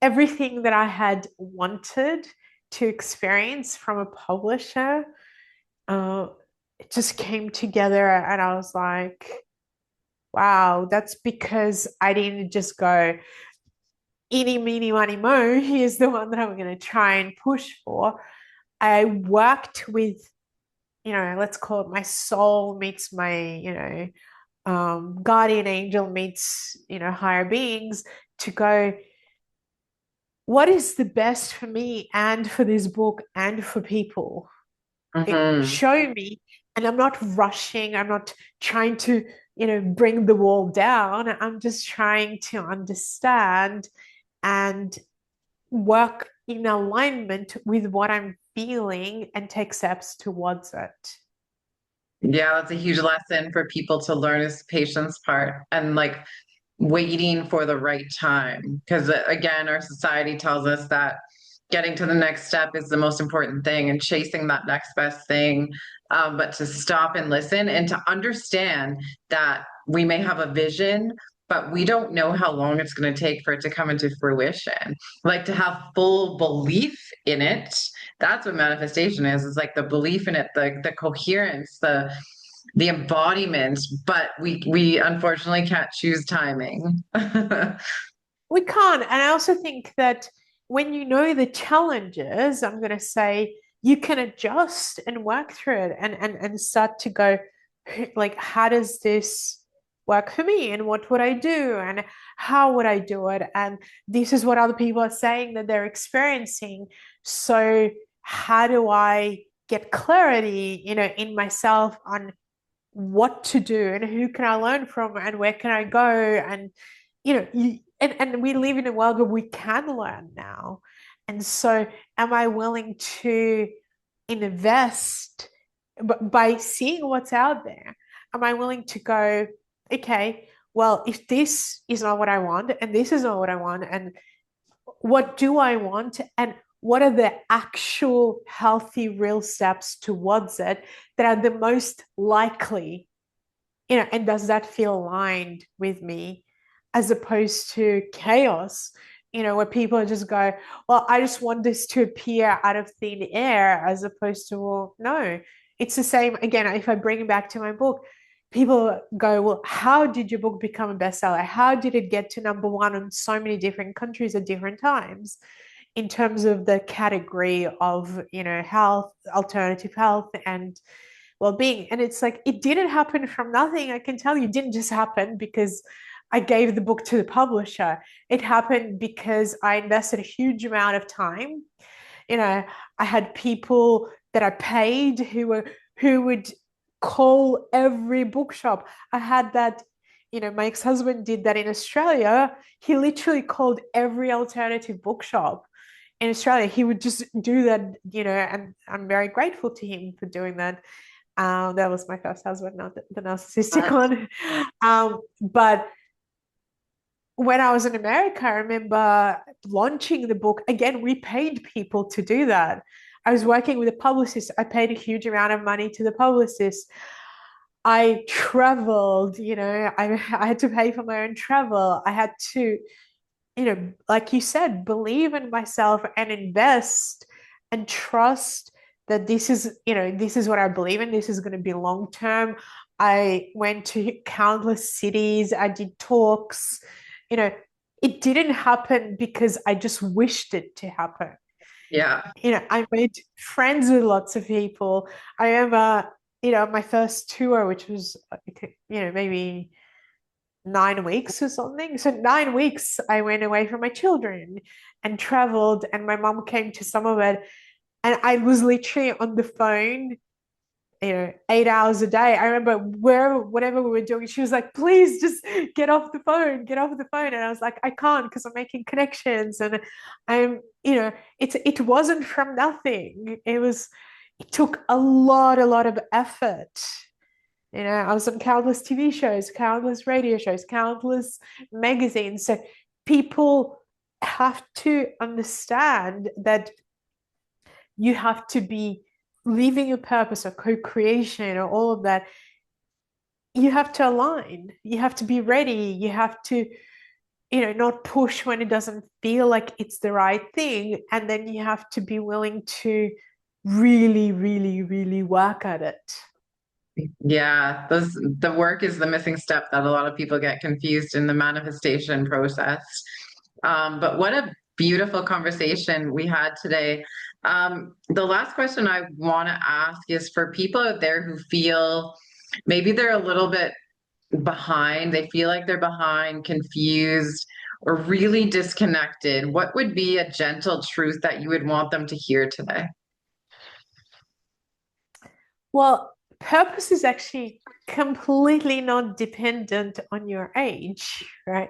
Speaker 2: everything that I had wanted to experience from a publisher. Uh, it just came together, and I was like, wow, that's because I didn't just go, eeny, meeny, miny, mo, here's the one that I'm going to try and push for. I worked with, let's call it my soul meets my, guardian angel meets, higher beings to go, what is the best for me and for this book and for people?
Speaker 1: Hmm.
Speaker 2: Show me. And I'm not rushing. I'm not trying to, bring the wall down. I'm just trying to understand and work in alignment with what I'm feeling and take steps towards it.
Speaker 1: Yeah, that's a huge lesson for people to learn is patience part and like waiting for the right time. Because again, our society tells us that getting to the next step is the most important thing and chasing that next best thing. But to stop and listen and to understand that we may have a vision, but we don't know how long it's going to take for it to come into fruition. Like to have full belief in it. That's what manifestation is like the belief in it, the coherence, the embodiment, but we unfortunately can't choose timing.
Speaker 2: We can't. And I also think that when you know the challenges, I'm going to say you can adjust and work through it and start to go, like, how does this work for me? And what would I do? And how would I do it? And this is what other people are saying that they're experiencing. So, how do I get clarity, in myself on what to do and who can I learn from and where can I go? And and we live in a world where we can learn now. And so am I willing to invest by seeing what's out there? Am I willing to go, okay, well, if this is not what I want and this is not what I want, and what do I want? And what are the actual healthy, real steps towards it that are the most likely, and does that feel aligned with me as opposed to chaos, where people just go, well, I just want this to appear out of thin air, as opposed to, well, no, it's the same. Again, if I bring it back to my book, people go, well, how did your book become a bestseller? How did it get to number one in so many different countries at different times? In terms of the category of, health, alternative health, and well-being. And it's like, it didn't happen from nothing. I can tell you, it didn't just happen because I gave the book to the publisher. It happened because I invested a huge amount of time. I had people that I paid who would call every bookshop. I had that, my ex-husband did that in Australia. He literally called every alternative bookshop in Australia. He would just do that, and I'm very grateful to him for doing that. That was my first husband, not the narcissistic one. But when I was in America, I remember launching the book. Again, we paid people to do that. I was working with a publicist. I paid a huge amount of money to the publicist. I traveled, I had to pay for my own travel. I had to, like you said, believe in myself and invest and trust that this is what I believe in. This is going to be long term. I went to countless cities. I did talks. You know, it didn't happen because I just wished it to happen.
Speaker 1: Yeah.
Speaker 2: I made friends with lots of people. I remember, my first tour, which was, maybe 9 weeks or something. So 9 weeks, I went away from my children and traveled, and my mom came to some of it, and I was literally on the phone, 8 hours a day. I remember whatever we were doing, she was like, "Please, just get off the phone." And I was like, "I can't because I'm making connections, and it wasn't from nothing. It took a lot of effort." I was on countless TV shows, countless radio shows, countless magazines. So people have to understand that you have to be living your purpose or co-creation or all of that. You have to align. You have to be ready. You have to, not push when it doesn't feel like it's the right thing. And then you have to be willing to really, really, really work at it.
Speaker 1: Yeah, the work is the missing step that a lot of people get confused in the manifestation process. But what a beautiful conversation we had today. The last question I want to ask is for people out there who feel maybe they're a little bit behind, they feel like they're behind, confused, or really disconnected. What would be a gentle truth that you would want them to hear today?
Speaker 2: Well, purpose is actually completely not dependent on your age, right?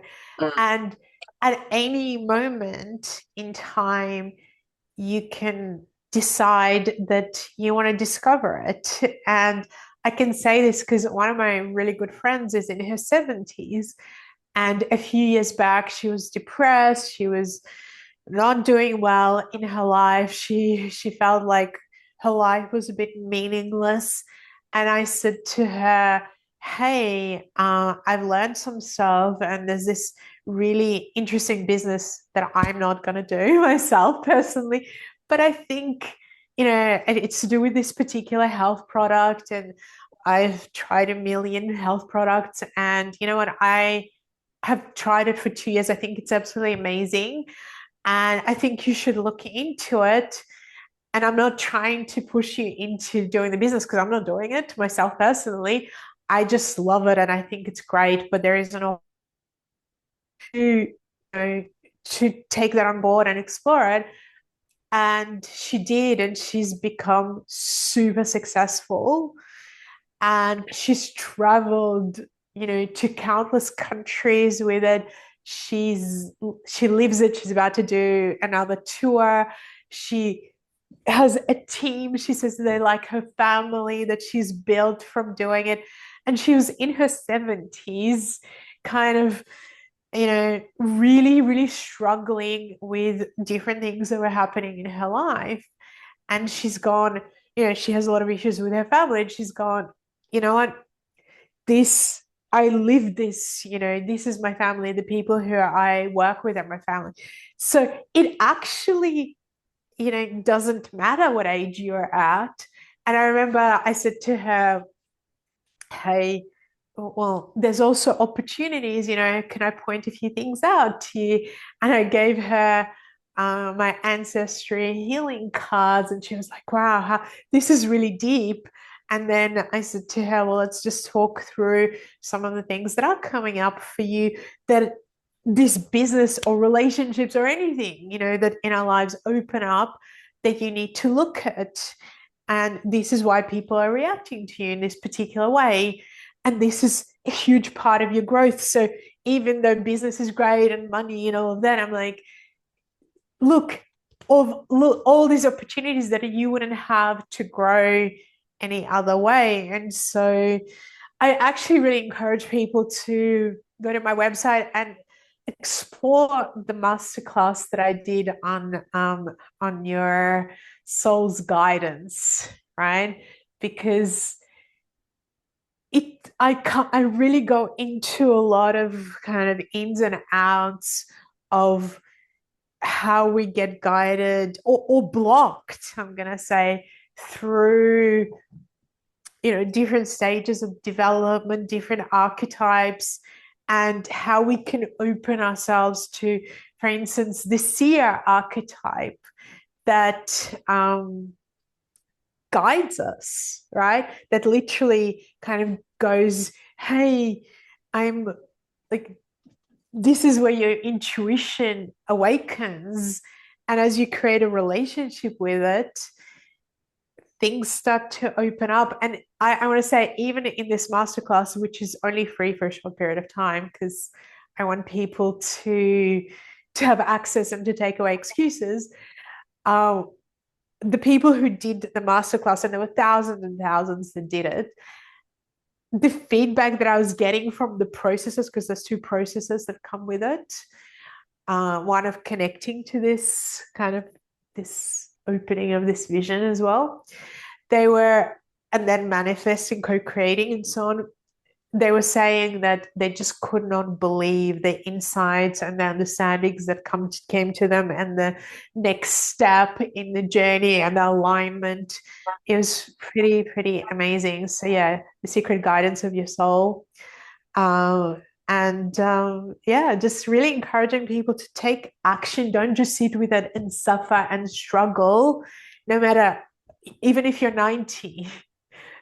Speaker 2: And at any moment in time, you can decide that you want to discover it. And I can say this because one of my really good friends is in her 70s. And a few years back, she was depressed. She was not doing well in her life. She felt like her life was a bit meaningless. And I said to her, "Hey, I've learned some stuff, and there's this really interesting business that I'm not going to do myself personally, but I think it's to do with this particular health product, and I've tried a million health products, and you know what? I have tried it for 2 years. I think it's absolutely amazing. And I think you should look into it. And I'm not trying to push you into doing the business because I'm not doing it myself personally. I just love it and I think it's great. But there is an option to take that on board and explore it." And she did, and she's become super successful. And she's traveled, to countless countries with it. She lives it. She's about to do another tour. She has a team. She says they like her family that she's built from doing it. And she was in her 70s, kind of, really, really struggling with different things that were happening in her life. And she's gone, she has a lot of issues with her family. And she's gone, "You know what? This, I live this, this is my family. The people who I work with are my family." So it actually, doesn't matter what age you're at. And I remember I said to her, "Hey, well, there's also opportunities, can I point a few things out to you?" And I gave her my ancestry healing cards, and she was like, "Wow, this is really deep." And then I said to her, "Well, let's just talk through some of the things that are coming up for you, that this business or relationships or anything, that in our lives open up that you need to look at. And this is why people are reacting to you in this particular way. And this is a huge part of your growth. So even though business is great and money and all of that, I'm like, look, all these opportunities that you wouldn't have to grow any other way." And so I actually really encourage people to go to my website and explore the masterclass that I did on your soul's guidance, right? Because I really go into a lot of kind of ins and outs of how we get guided or blocked, I'm gonna say, through different stages of development, different archetypes, and how we can open ourselves to, for instance, the seer archetype that guides us, right? That literally kind of goes, hey, I'm like, this is where your intuition awakens. And as you create a relationship with it, things start to open up. And I want to say, even in this masterclass, which is only free for a short period of time, because I want people to have access and to take away excuses. The people who did the masterclass, and there were thousands and thousands that did it, the feedback that I was getting from the processes, because there's two processes that come with it. One of connecting to this kind of this opening of this vision as well. They were, and then manifesting, co-creating, and so on. They were saying that they just could not believe the insights and the understandings that came to them, and the next step in the journey and the alignment is pretty amazing. So yeah, the secret guidance of your soul. Yeah, just really encouraging people to take action. Don't just sit with it and suffer and struggle, no matter, even if you're 90.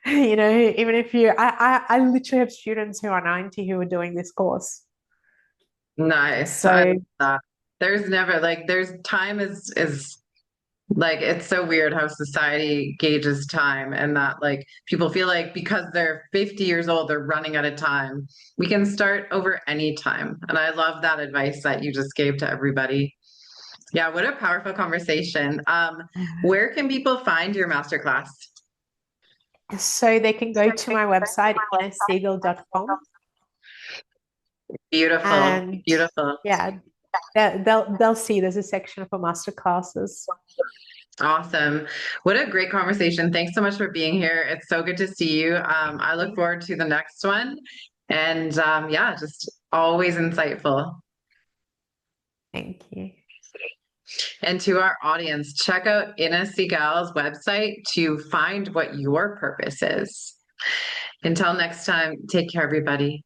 Speaker 2: Even if I literally have students who are 90 who are doing this course.
Speaker 1: Nice. I love
Speaker 2: So
Speaker 1: that. There's never like there's time is like it's so weird how society gauges time and that like people feel like because they're 50 years old they're running out of time. We can start over any time. And I love that advice that you just gave to everybody. Yeah, what a powerful conversation. Where can people find your masterclass?
Speaker 2: so they can go to my website, innersiegel.com,
Speaker 1: Beautiful,
Speaker 2: and
Speaker 1: beautiful.
Speaker 2: yeah, they'll see there's a section for master classes.
Speaker 1: Awesome. What a great conversation. Thanks so much for being here. It's so good to see you. I look forward to the next one. And yeah, just always insightful.
Speaker 2: Thank you.
Speaker 1: And to our audience, check out Ina Segal's website to find what your purpose is. Until next time, take care, everybody.